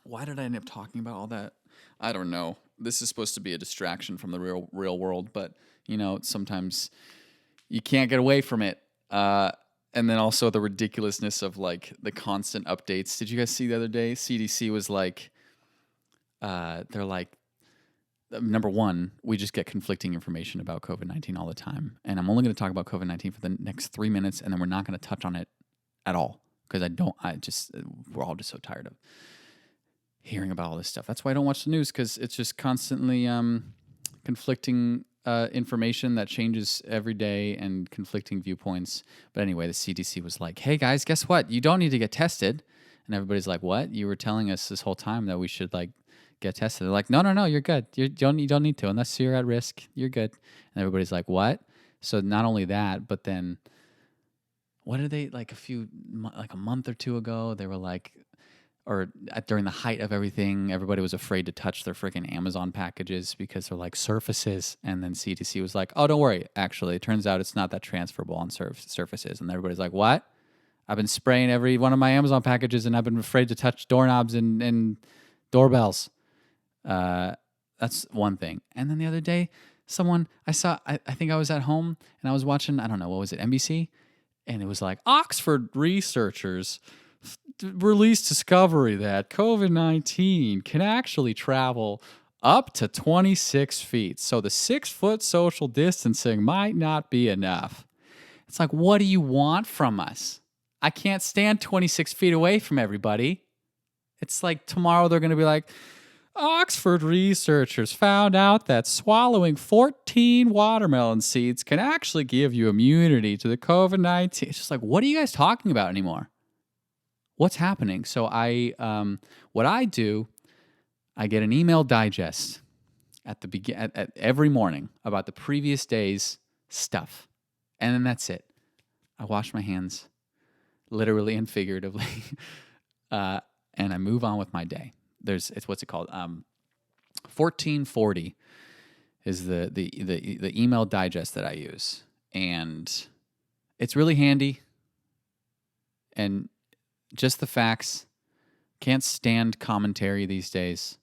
Why did I end up talking about all that? I don't know. This is supposed to be a distraction from the real world, but sometimes you can't get away from it. And then also the ridiculousness of the constant updates. Did you guys see the other day? CDC was they're like, number one, we just get conflicting information about COVID-19 all the time. And I'm only going to talk about COVID-19 for the next 3 minutes, and then we're not going to touch on it at all because we're all just so tired of hearing about all this stuff. That's why I don't watch the news, because it's just constantly conflicting information that changes every day and conflicting viewpoints. But anyway, the CDC was like, hey guys, guess what? You don't need to get tested. And everybody's like, what? You were telling us this whole time that we should get tested. They're like, no, you're good. You don't need to unless you're at risk. You're good. And everybody's like, what? So not only that, but then what did they a month or two ago? They were like, or during the height of everything, everybody was afraid to touch their freaking Amazon packages because they're like surfaces. And then CDC was like, oh, don't worry. Actually, it turns out it's not that transferable on surfaces. And everybody's like, what? I've been spraying every one of my Amazon packages, and I've been afraid to touch doorknobs and doorbells. That's one thing. And then the other day, I think I was at home and I was watching, I don't know, what was it, NBC? And it was like, Oxford researchers released discovery that COVID-19 can actually travel up to 26 feet. So the 6-foot social distancing might not be enough. It's like, what do you want from us? I can't stand 26 feet away from everybody. It's like tomorrow they're going to be like, Oxford researchers found out that swallowing 14 watermelon seeds can actually give you immunity to the COVID-19. It's just like, what are you guys talking about anymore? What's happening? So what I do, I get an email digest at every morning about the previous day's stuff, and then that's it. I wash my hands, literally and figuratively, and I move on with my day. It's what's it called? 1440 is the email digest that I use, and it's really handy. And just the facts. Can't stand commentary these days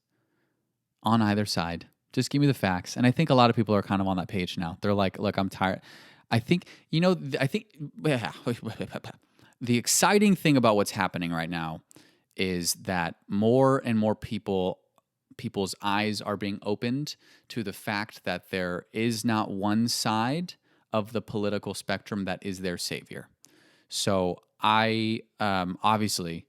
on either side. Just give me the facts. And I think a lot of people are kind of on that page now. They're like, look, I'm tired. I think the exciting thing about what's happening right now is that more and more people's eyes are being opened to the fact that there is not one side of the political spectrum that is their savior. So I obviously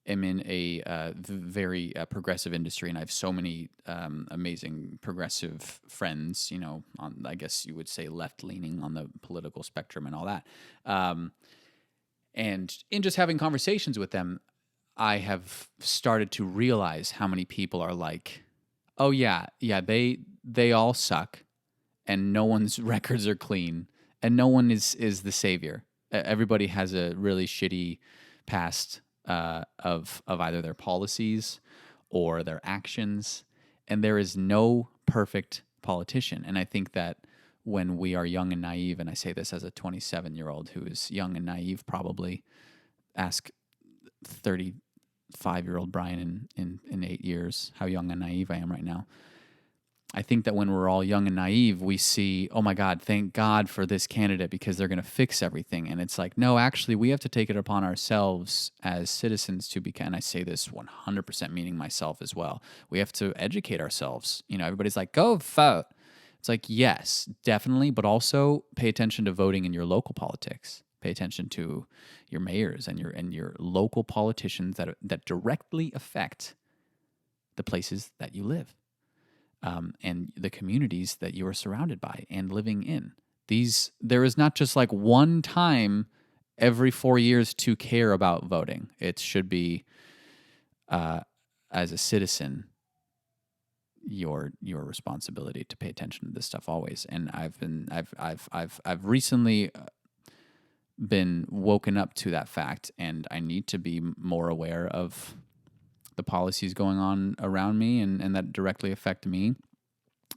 am in a very progressive industry, and I have so many amazing progressive friends, on, I guess you would say, left-leaning on the political spectrum and all that. And in just having conversations with them, I have started to realize how many people are like, oh, yeah, they all suck, and no one's records are clean, and no one is the savior. Everybody has a really shitty past of either their policies or their actions, and there is no perfect politician. And I think that when we are young and naive, and I say this as a 27-year-old who is young and naive, probably ask 35-year-old Brian in 8 years how young and naive I am right now. I think that when we're all young and naive, we see, oh my God, thank God for this candidate because they're going to fix everything. And it's like, no, actually, we have to take it upon ourselves as citizens to become, and I say this 100% meaning myself as well. We have to educate ourselves. Everybody's like, go vote. It's like, yes, definitely, but also pay attention to voting in your local politics. Pay attention to your mayors and your local politicians that directly affect the places that you live. And the communities that you are surrounded by and living in. There is not just like one time every 4 years to care about voting. It should be, as a citizen, your responsibility to pay attention to this stuff always. And I've recently been woken up to that fact, and I need to be more aware of the policies going on around me and that directly affect me.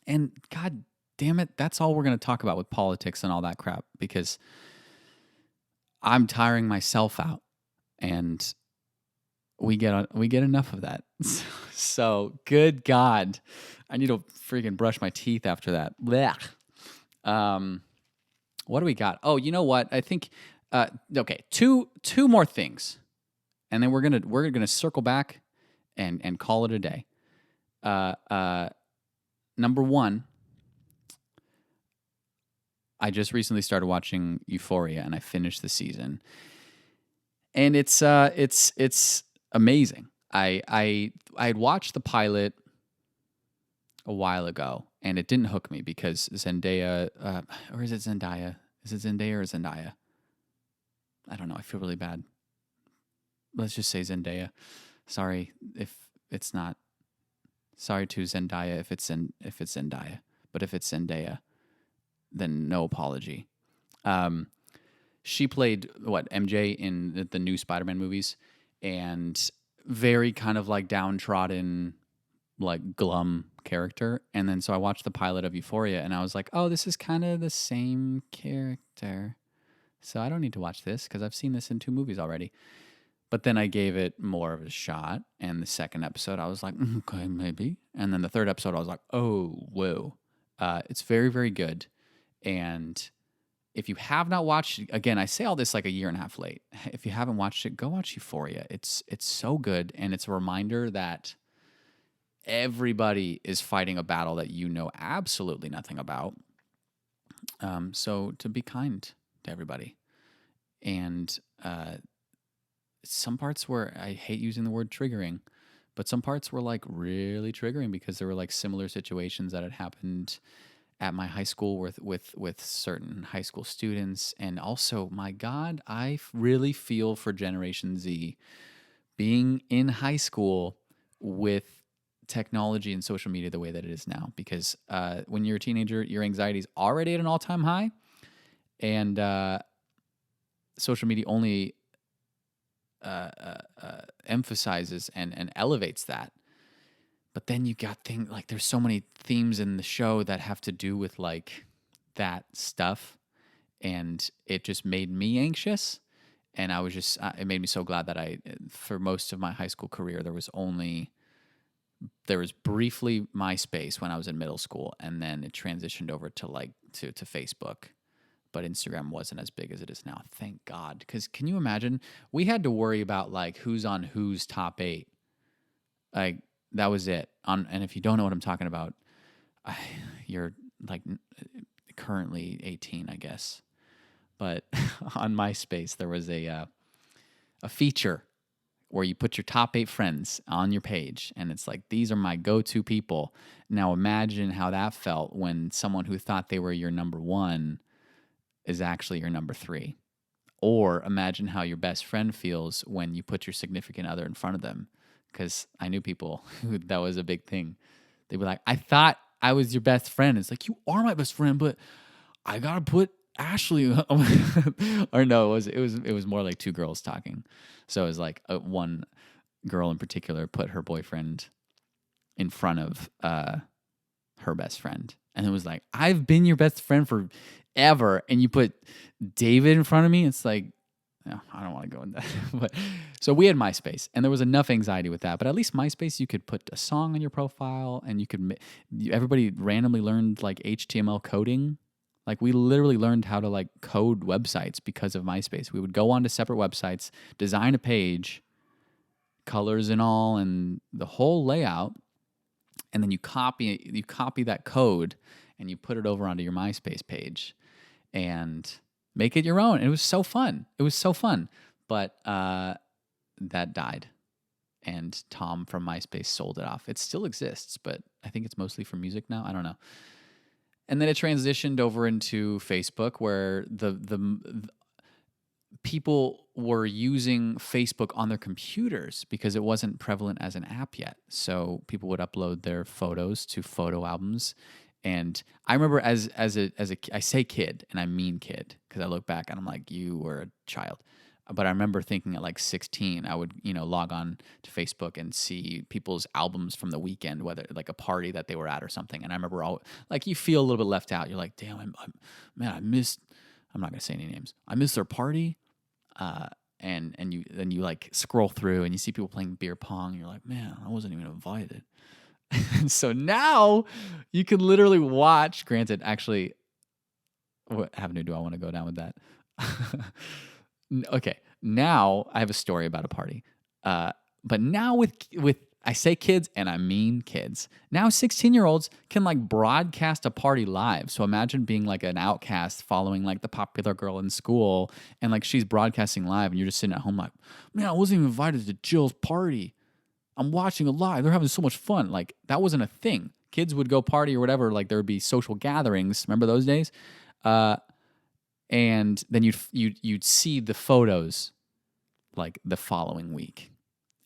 And God damn it, that's all we're going to talk about with politics and all that crap, because I'm tiring myself out, and we get enough of that. So good God, I need to freaking brush my teeth after that. Blech. What do we got? Oh, you know what? I think okay, two more things, and then we're gonna circle back and call it a day. Number one, I just recently started watching Euphoria, and I finished the season, and it's amazing. I had watched the pilot a while ago, and it didn't hook me because Zendaya, or is it Zendaya? Is it Zendaya or Zendaya? I don't know. I feel really bad. Let's just say Zendaya. Sorry if it's not. Sorry to Zendaya if it's Zendaya, but if it's Zendaya, then no apology. She played MJ in the new Spider-Man movies, and very kind of like downtrodden, like glum character. And then so I watched the pilot of Euphoria, and I was like, oh, this is kind of the same character, so I don't need to watch this because I've seen this in 2 movies already. But then I gave it more of a shot, and the second episode, I was like, okay, maybe. And then the third episode, I was like, oh, whoa. It's very, very good. And if you have not watched it, again, I say all this like a year and a half late. If you haven't watched it, go watch Euphoria. It's so good, and it's a reminder that everybody is fighting a battle that you know absolutely nothing about. So to be kind to everybody. And some parts where I hate using the word triggering, But some parts were like really triggering because there were like similar situations that had happened at my high school with certain high school students. And also, my God, really feel for Generation Z being in high school with technology and social media the way that it is now. Because when you're a teenager, your anxiety is already at an all-time high, and social media only emphasizes and elevates that. But then you got things like there's so many themes in the show that have to do with like that stuff, and it just made me anxious. And I was just it made me so glad that for most of my high school career, there was briefly MySpace when I was in middle school, and then it transitioned over to to Facebook. But Instagram wasn't as big as it is now. Thank God. Because can you imagine? We had to worry about like who's on whose top 8. Like that was it. And if you don't know what I'm talking about, you're like currently 18, I guess. But on MySpace, there was a feature where you put your top 8 friends on your page, and it's like, these are my go-to people. Now imagine how that felt when someone who thought they were your number 1 is actually your number 3. Or imagine how your best friend feels when you put your significant other in front of them. Because I knew people who that was a big thing. They'd be like, I thought I was your best friend. It's like, you are my best friend, but I gotta put Ashley. Or no, it was more like 2 girls talking. So it was like one girl in particular put her boyfriend in front of her best friend, and it was like, I've been your best friend forever, and you put David in front of me. It's like, no, I don't want to go in that. But so we had MySpace, and there was enough anxiety with that. But at least MySpace, you could put a song on your profile, and everybody randomly learned like HTML coding. Like we literally learned how to like code websites because of MySpace. We would go onto separate websites, design a page, colors and all, and the whole layout, and then you copy that code and you put it over onto your MySpace page and make it your own. And it was so fun. But that died, and Tom from MySpace sold it off. It still exists, but I think it's mostly for music now. I don't know. And then it transitioned over into Facebook, where the people were using Facebook on their computers because it wasn't prevalent as an app yet. So people would upload their photos to photo albums. And I remember as a I say kid, and I mean kid, because I look back and I'm like, you were a child. But I remember thinking at like 16, I would, log on to Facebook and see people's albums from the weekend, whether like a party that they were at or something. And I remember you feel a little bit left out. You're like, damn, I missed, I'm not going to say any names. I missed their party. And you like scroll through and you see people playing beer pong. And you're like, man, I wasn't even invited. And so now you can literally watch, granted, actually, what avenue do I want to go down with that? Okay, now I have a story about a party. But now with I say kids and I mean kids. Now 16-year-olds can like broadcast a party live. So imagine being like an outcast following like the popular girl in school, and like she's broadcasting live and you're just sitting at home like, man, I wasn't even invited to Jill's party. I'm watching it live. They're having so much fun. Like that wasn't a thing. Kids would go party or whatever. Like there would be social gatherings. Remember those days? And then you'd see the photos like the following week.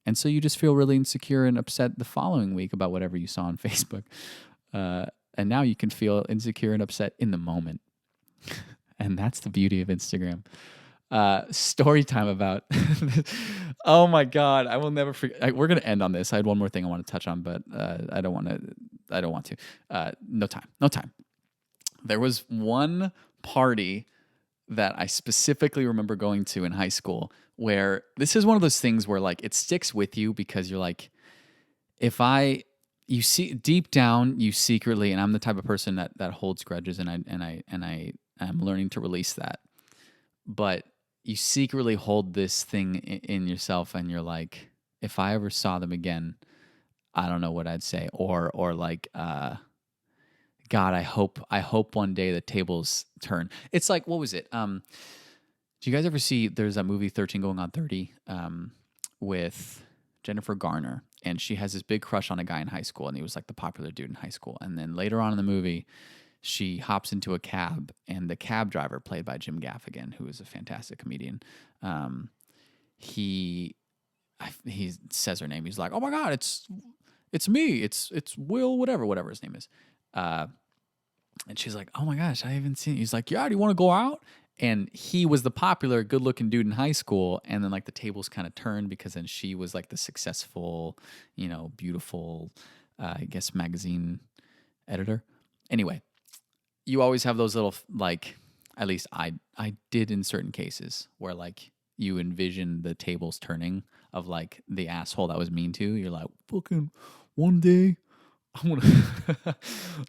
And so you just feel really insecure and upset the following week about whatever you saw on Facebook. And now you can feel insecure and upset in the moment. And that's the beauty of Instagram. Story time about oh my God, I will never forget. We're going to end on this. I had one more thing I want to touch on, but I don't want to. No time. There was one party that I specifically remember going to in high school, where this is one of those things where like it sticks with you because you're like, you see deep down, you secretly, and I'm the type of person that holds grudges, and I'm learning to release that. But you secretly hold this thing in yourself, and you're like, if I ever saw them again, I don't know what I'd say, or like, God, I hope one day the tables turn. It's like, what was it? Do you guys ever see, there's that movie 13 Going on 30 with Jennifer Garner, and she has this big crush on a guy in high school, and he was like the popular dude in high school. And then later on in the movie, she hops into a cab, and the cab driver, played by Jim Gaffigan, who is a fantastic comedian, he he says her name. He's like, "Oh my God, it's me. It's Will, whatever his name is." And she's like, "Oh my gosh, I haven't seen." He's like, "Yeah, do you want to go out?" And he was the popular, good-looking dude in high school, and then like the tables kind of turned because then she was like the successful, beautiful, I guess magazine editor. Anyway, you always have those little like, at least I did in certain cases where like you envision the tables turning of like the asshole that was mean to you. You're like, fucking one day I'm gonna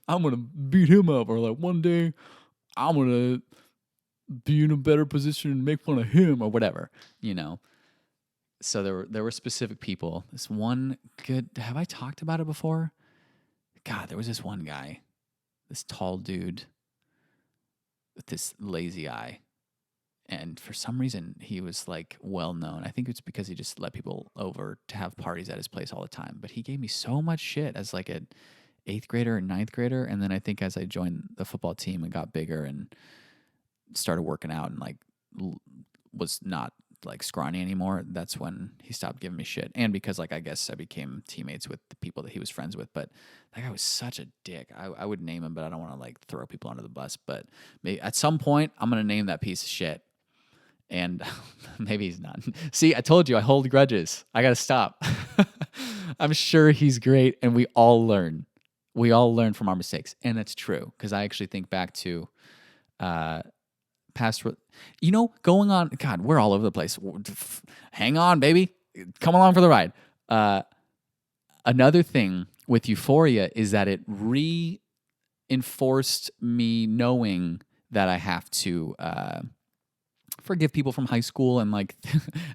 I'm gonna beat him up, or like one day I'm gonna be in a better position and make fun of him or whatever, So there were specific people. This one good, have I talked about it before? God, there was this one guy, this tall dude with this lazy eye. And for some reason, he was like well known. I think it's because he just let people over to have parties at his place all the time. But he gave me so much shit as like a 8th grader and 9th grader. And then I think as I joined the football team and got bigger and started working out and like was not like scrawny anymore, that's when he stopped giving me shit. And because like I guess I became teammates with the people that he was friends with. But that guy was such a dick. I would name him, but I don't want to like throw people under the bus. But maybe at some point I'm gonna name that piece of shit. And maybe he's not. See, I told you I hold grudges. I gotta stop. I'm sure he's great, and we all learn. We all learn from our mistakes, and that's true. Because I actually think back to past, going on. God, we're all over the place. Hang on, baby. Come along for the ride. Another thing with Euphoria is that it reinforced me knowing that I have to forgive people from high school. And like,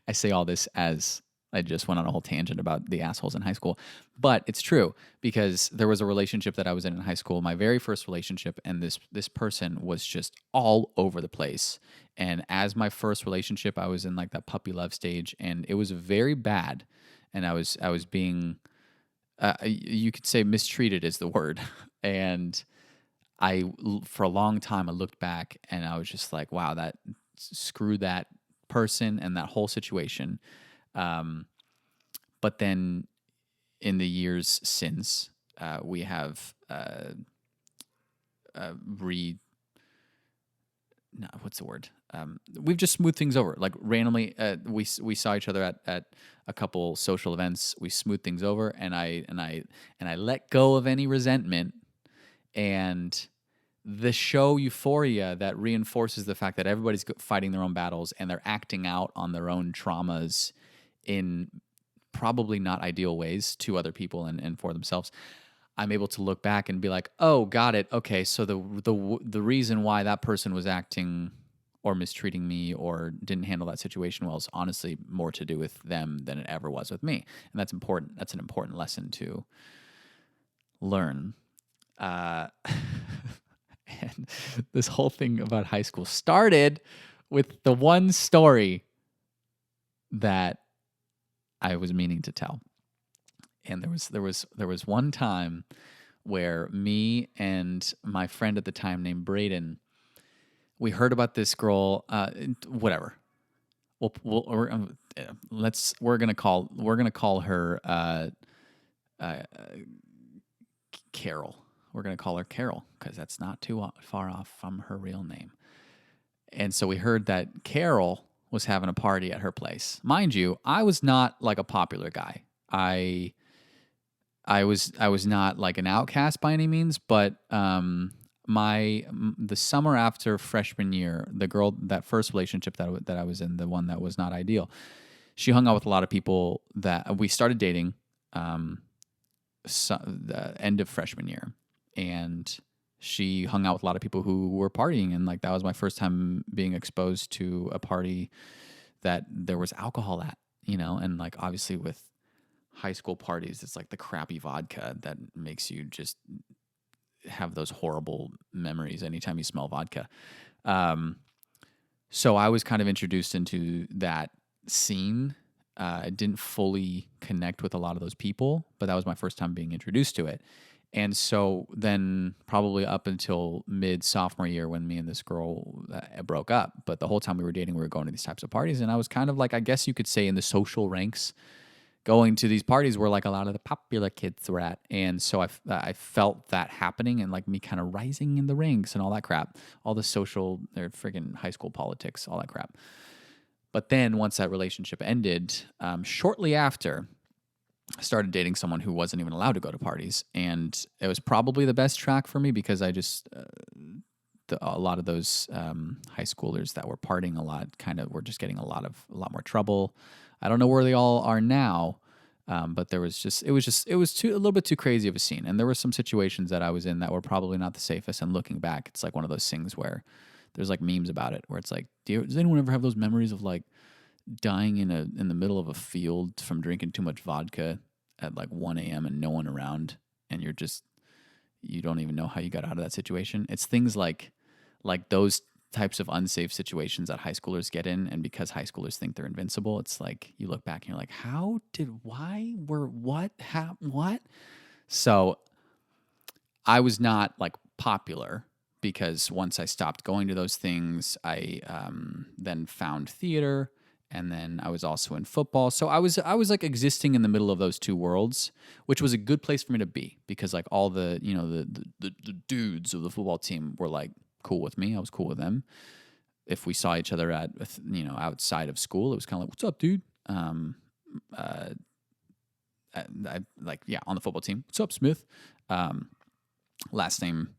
I say all this as I just went on a whole tangent about the assholes in high school, but it's true because there was a relationship that I was in high school, my very first relationship, and this person was just all over the place. And as my first relationship, I was in like that puppy love stage, and it was very bad. And I was being, you could say mistreated is the word. And for a long time, I looked back and I was just like, wow, screw that person and that whole situation. But then in the years since, we have what's the word? We've just smoothed things over. Like randomly, we saw each other at a couple social events. We smoothed things over, and I let go of any resentment. And the show Euphoria, that reinforces the fact that everybody's fighting their own battles and they're acting out on their own traumas in probably not ideal ways to other people and for themselves. I'm able to look back and be like, oh, got it. Okay, so the reason why that person was acting or mistreating me or didn't handle that situation well is honestly more to do with them than it ever was with me. And that's important. That's an important lesson to learn. And this whole thing about high school started with the one story that I was meaning to tell. And there was one time where me and my friend at the time named Braden, we heard about this girl. Whatever. We're gonna call her Carol. We're going to call her Carol because that's not too far off from her real name. And so we heard that Carol was having a party at her place. Mind you, I was not like a popular guy. I was not like an outcast by any means, but the summer after freshman year, the girl, that first relationship that I was in, the one that was not ideal, she hung out with a lot of people that we started dating the end of freshman year. And she hung out with a lot of people who were partying. And like, that was my first time being exposed to a party that there was alcohol at, and like, obviously with high school parties, it's like the crappy vodka that makes you just have those horrible memories anytime you smell vodka. So I was kind of introduced into that scene I didn't fully connect with a lot of those people, but that was my first time being introduced to it. And so then probably up until mid sophomore year when me and this girl broke up, but the whole time we were dating, we were going to these types of parties. And I was kind of like, I guess you could say in the social ranks, going to these parties where like a lot of the popular kids were at. And so I felt that happening and like me kind of rising in the ranks and all that crap, all the social, or friggin' high school politics, all that crap. But then once that relationship ended, shortly after, I started dating someone who wasn't even allowed to go to parties. And it was probably the best track for me because I just, a lot of those high schoolers that were partying a lot kind of were just getting a lot more trouble. I don't know where they all are now, but it was a little bit too crazy of a scene. And there were some situations that I was in that were probably not the safest. And looking back, it's like one of those things where there's like memes about it, where it's like, does anyone ever have those memories of like dying in the middle of a field from drinking too much vodka at like 1 a.m. and no one around, and you don't even know how you got out of that situation? It's things like those types of unsafe situations that high schoolers get in, and because high schoolers think they're invincible, it's like you look back and you're like, what? So I was not like popular because once I stopped going to those things, I then found theater, and then I was also in football. So I was like existing in the middle of those two worlds, which was a good place for me to be because like all the the dudes of the football team were like cool with me. I was cool with them. If we saw each other at outside of school, it was kind of like, "What's up, dude?" On the football team, "What's up, Smith?" Last name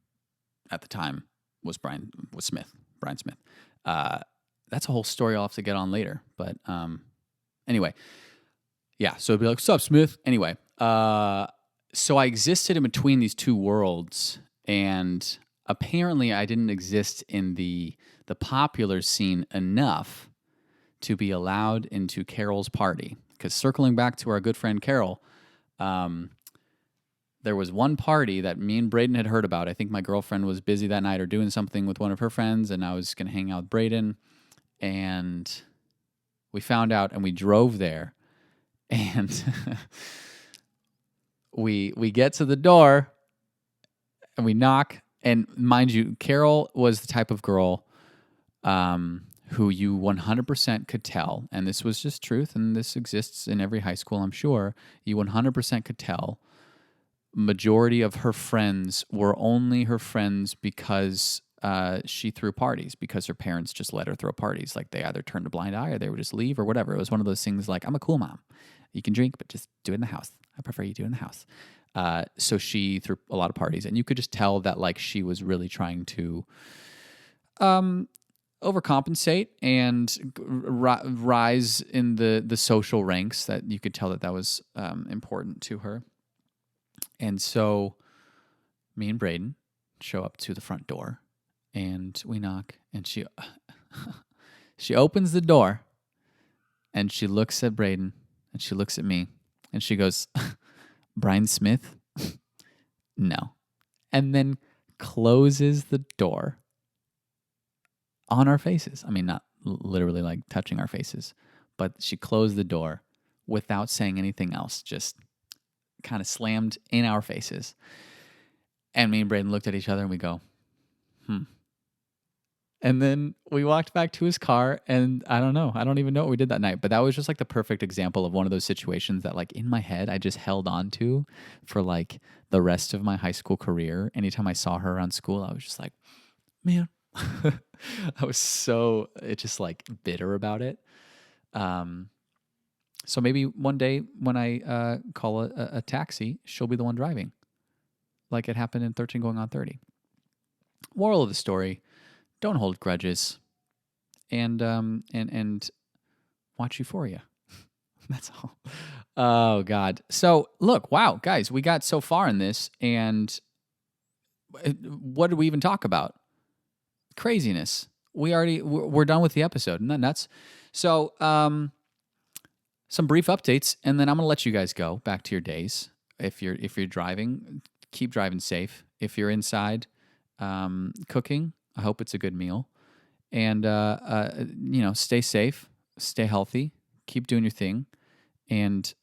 at the time was Smith. Brian Smith. That's a whole story I'll have to get on later. But anyway, yeah. So it'd be like, "What's up, Smith?" Anyway, so I existed in between these two worlds, and apparently I didn't exist in the popular scene enough to be allowed into Carol's party. Because circling back to our good friend Carol, there was one party that me and Braden had heard about. I think my girlfriend was busy that night or doing something with one of her friends, and I was going to hang out with Braden. And we found out, and we drove there, and we get to the door, and we knock. And mind you, Carol was the type of girl who you 100% could tell, and this was just truth, and this exists in every high school, I'm sure, you 100% could tell majority of her friends were only her friends because she threw parties, because her parents just let her throw parties. Like they either turned a blind eye or they would just leave or whatever. It was one of those things like, I'm a cool mom. You can drink, but just do it in the house. I prefer you do it in the house. So she threw a lot of parties, and you could just tell that like she was really trying to overcompensate and rise in the social ranks. That you could tell that was important to her. And so me and Braden show up to the front door, and we knock, and she opens the door, and she looks at Braden, and she looks at me, and she goes, "Brian Smith?" No. And then closes the door on our faces. I mean, not literally like touching our faces, but she closed the door without saying anything else, just kind of slammed in our faces. And me and Braden looked at each other and we go, And then we walked back to his car, and I don't know. I don't even know what we did that night, but that was just like the perfect example of one of those situations that like in my head, I just held on to for like the rest of my high school career. Anytime I saw her around school, I was just like, man, I was so just like bitter about it. So maybe one day when I call a taxi, she'll be the one driving, like it happened in 13 Going on 30. Moral of the story: don't hold grudges, and watch Euphoria. That's all. Oh God. So look, wow, guys, we got so far in this, and what did we even talk about? Craziness. We're done with the episode. Isn't that nuts? So some brief updates, and then I'm gonna let you guys go back to your days. If you're driving, keep driving safe. If you're inside cooking, I hope it's a good meal. And stay safe, stay healthy, keep doing your thing. And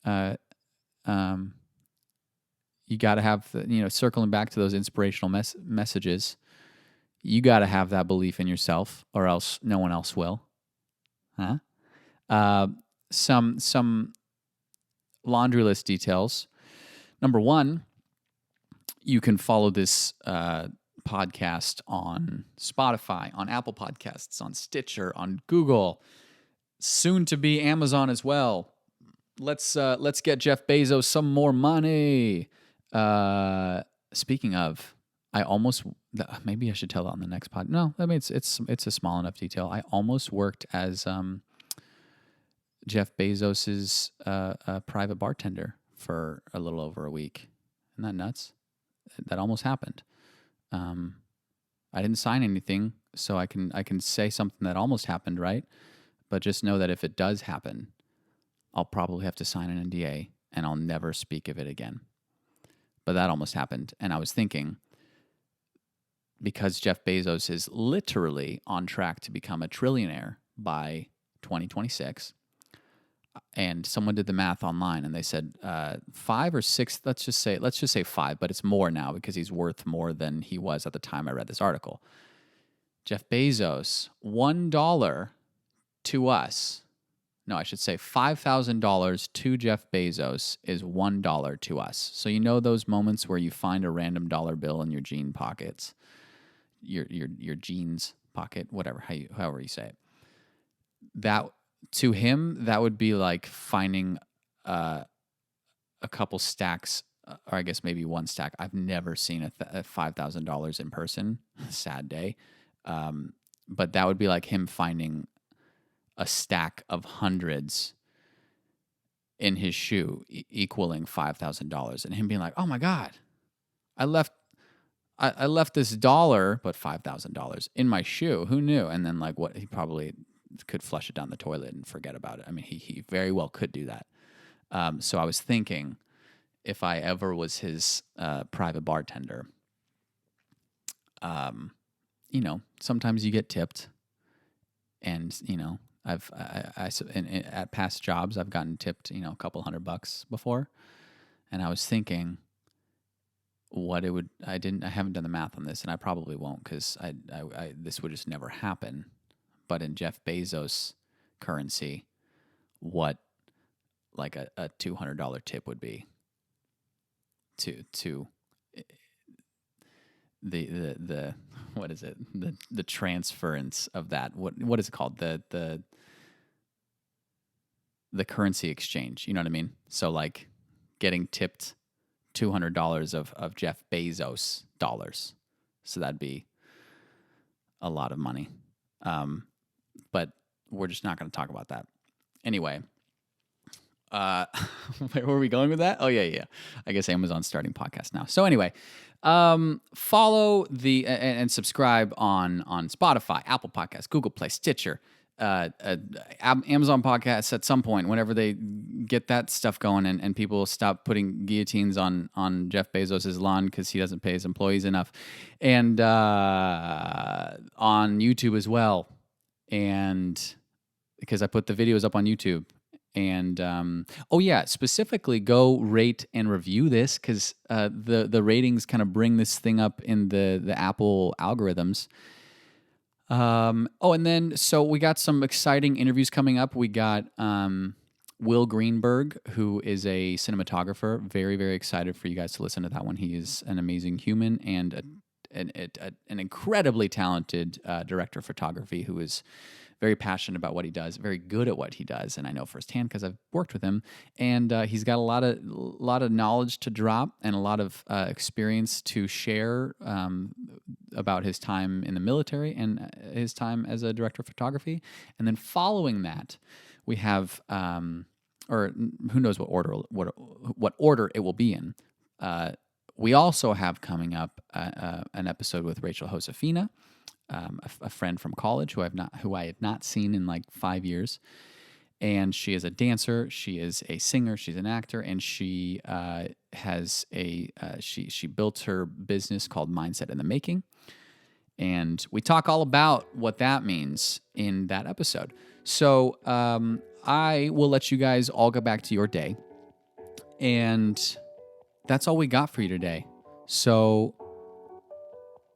you got to have, circling back to those inspirational messages, you got to have that belief in yourself, or else no one else will. Huh? Some laundry list details. Number one, you can follow this podcast on Spotify, on Apple Podcasts, on Stitcher, on Google, soon to be Amazon as well. Let's get Jeff Bezos some more money. Speaking of, maybe I should tell that on the next pod. No, I mean it's a small enough detail. I almost worked as Jeff Bezos's private bartender for a little over a week. Isn't that nuts? That almost happened. I didn't sign anything, so I can say something that almost happened, right? But just know that if it does happen, I'll probably have to sign an NDA and I'll never speak of it again. But that almost happened. And I was thinking, because Jeff Bezos is literally on track to become a trillionaire by 2026, and someone did the math online and they said 5 or 6, let's just say 5, but it's more now because he's worth more than he was at the time I read this article. Jeff Bezos, $1 to us. No, I should say $5,000 to Jeff Bezos is $1 to us. So you know those moments where you find a random dollar bill in your jean pockets, your jeans pocket, however you say it. That to him, that would be like finding a couple stacks, or I guess maybe one stack. I've never seen a $5,000 in person. Sad day, but that would be like him finding a stack of hundreds in his shoe, equaling $5,000, and him being like, "Oh my God, I left this dollar, but $5,000 in my shoe. Who knew?" And then what he probably could flush it down the toilet and forget about it. I mean, he very well could do that. So I was thinking, if I ever was his private bartender, sometimes you get tipped, and at past jobs, I've gotten tipped, a couple $100 before. And I was thinking I haven't done the math on this, and I probably won't, because this would just never happen. But in Jeff Bezos currency, what like a $200 tip would be to the what is it, the transference of that, what is it called, the currency exchange, you know what I mean? So like getting tipped $200 of Jeff Bezos dollars, so that'd be a lot of money, but we're just not going to talk about that anyway. Where were we going with that? Oh, yeah. I guess Amazon's starting podcast now. So anyway, follow and subscribe on Spotify, Apple Podcasts, Google Play, Stitcher, Amazon Podcasts at some point, whenever they get that stuff going and people stop putting guillotines on Jeff Bezos' lawn because he doesn't pay his employees enough, and on YouTube as well, and because I put the videos up on YouTube. And specifically go rate and review this, because the ratings kind of bring this thing up in the Apple algorithms. And then so we got some exciting interviews coming up. We got Will Greenberg, who is a cinematographer. Very, very excited for you guys to listen to that one. He is an amazing human and an incredibly talented director of photography who is very passionate about what he does, very good at what he does, and I know firsthand because I've worked with him. And he's got a lot of knowledge to drop and a lot of experience to share about his time in the military and his time as a director of photography. And then following that, we have, or who knows what order it will be in. We also have coming up an episode with Rachel Josefina, a friend from college who I had not seen in like 5 years, and she is a dancer, she is a singer, she's an actor, and she has she built her business called Mindset in the Making, And we talk all about what that means in that episode. So I will let you guys all go back to your day. And that's all we got for you today. So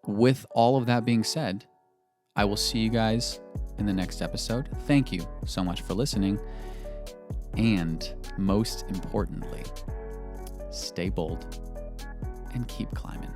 with all of that being said, I will see you guys in the next episode. Thank you so much for listening. And most importantly, stay bold and keep climbing.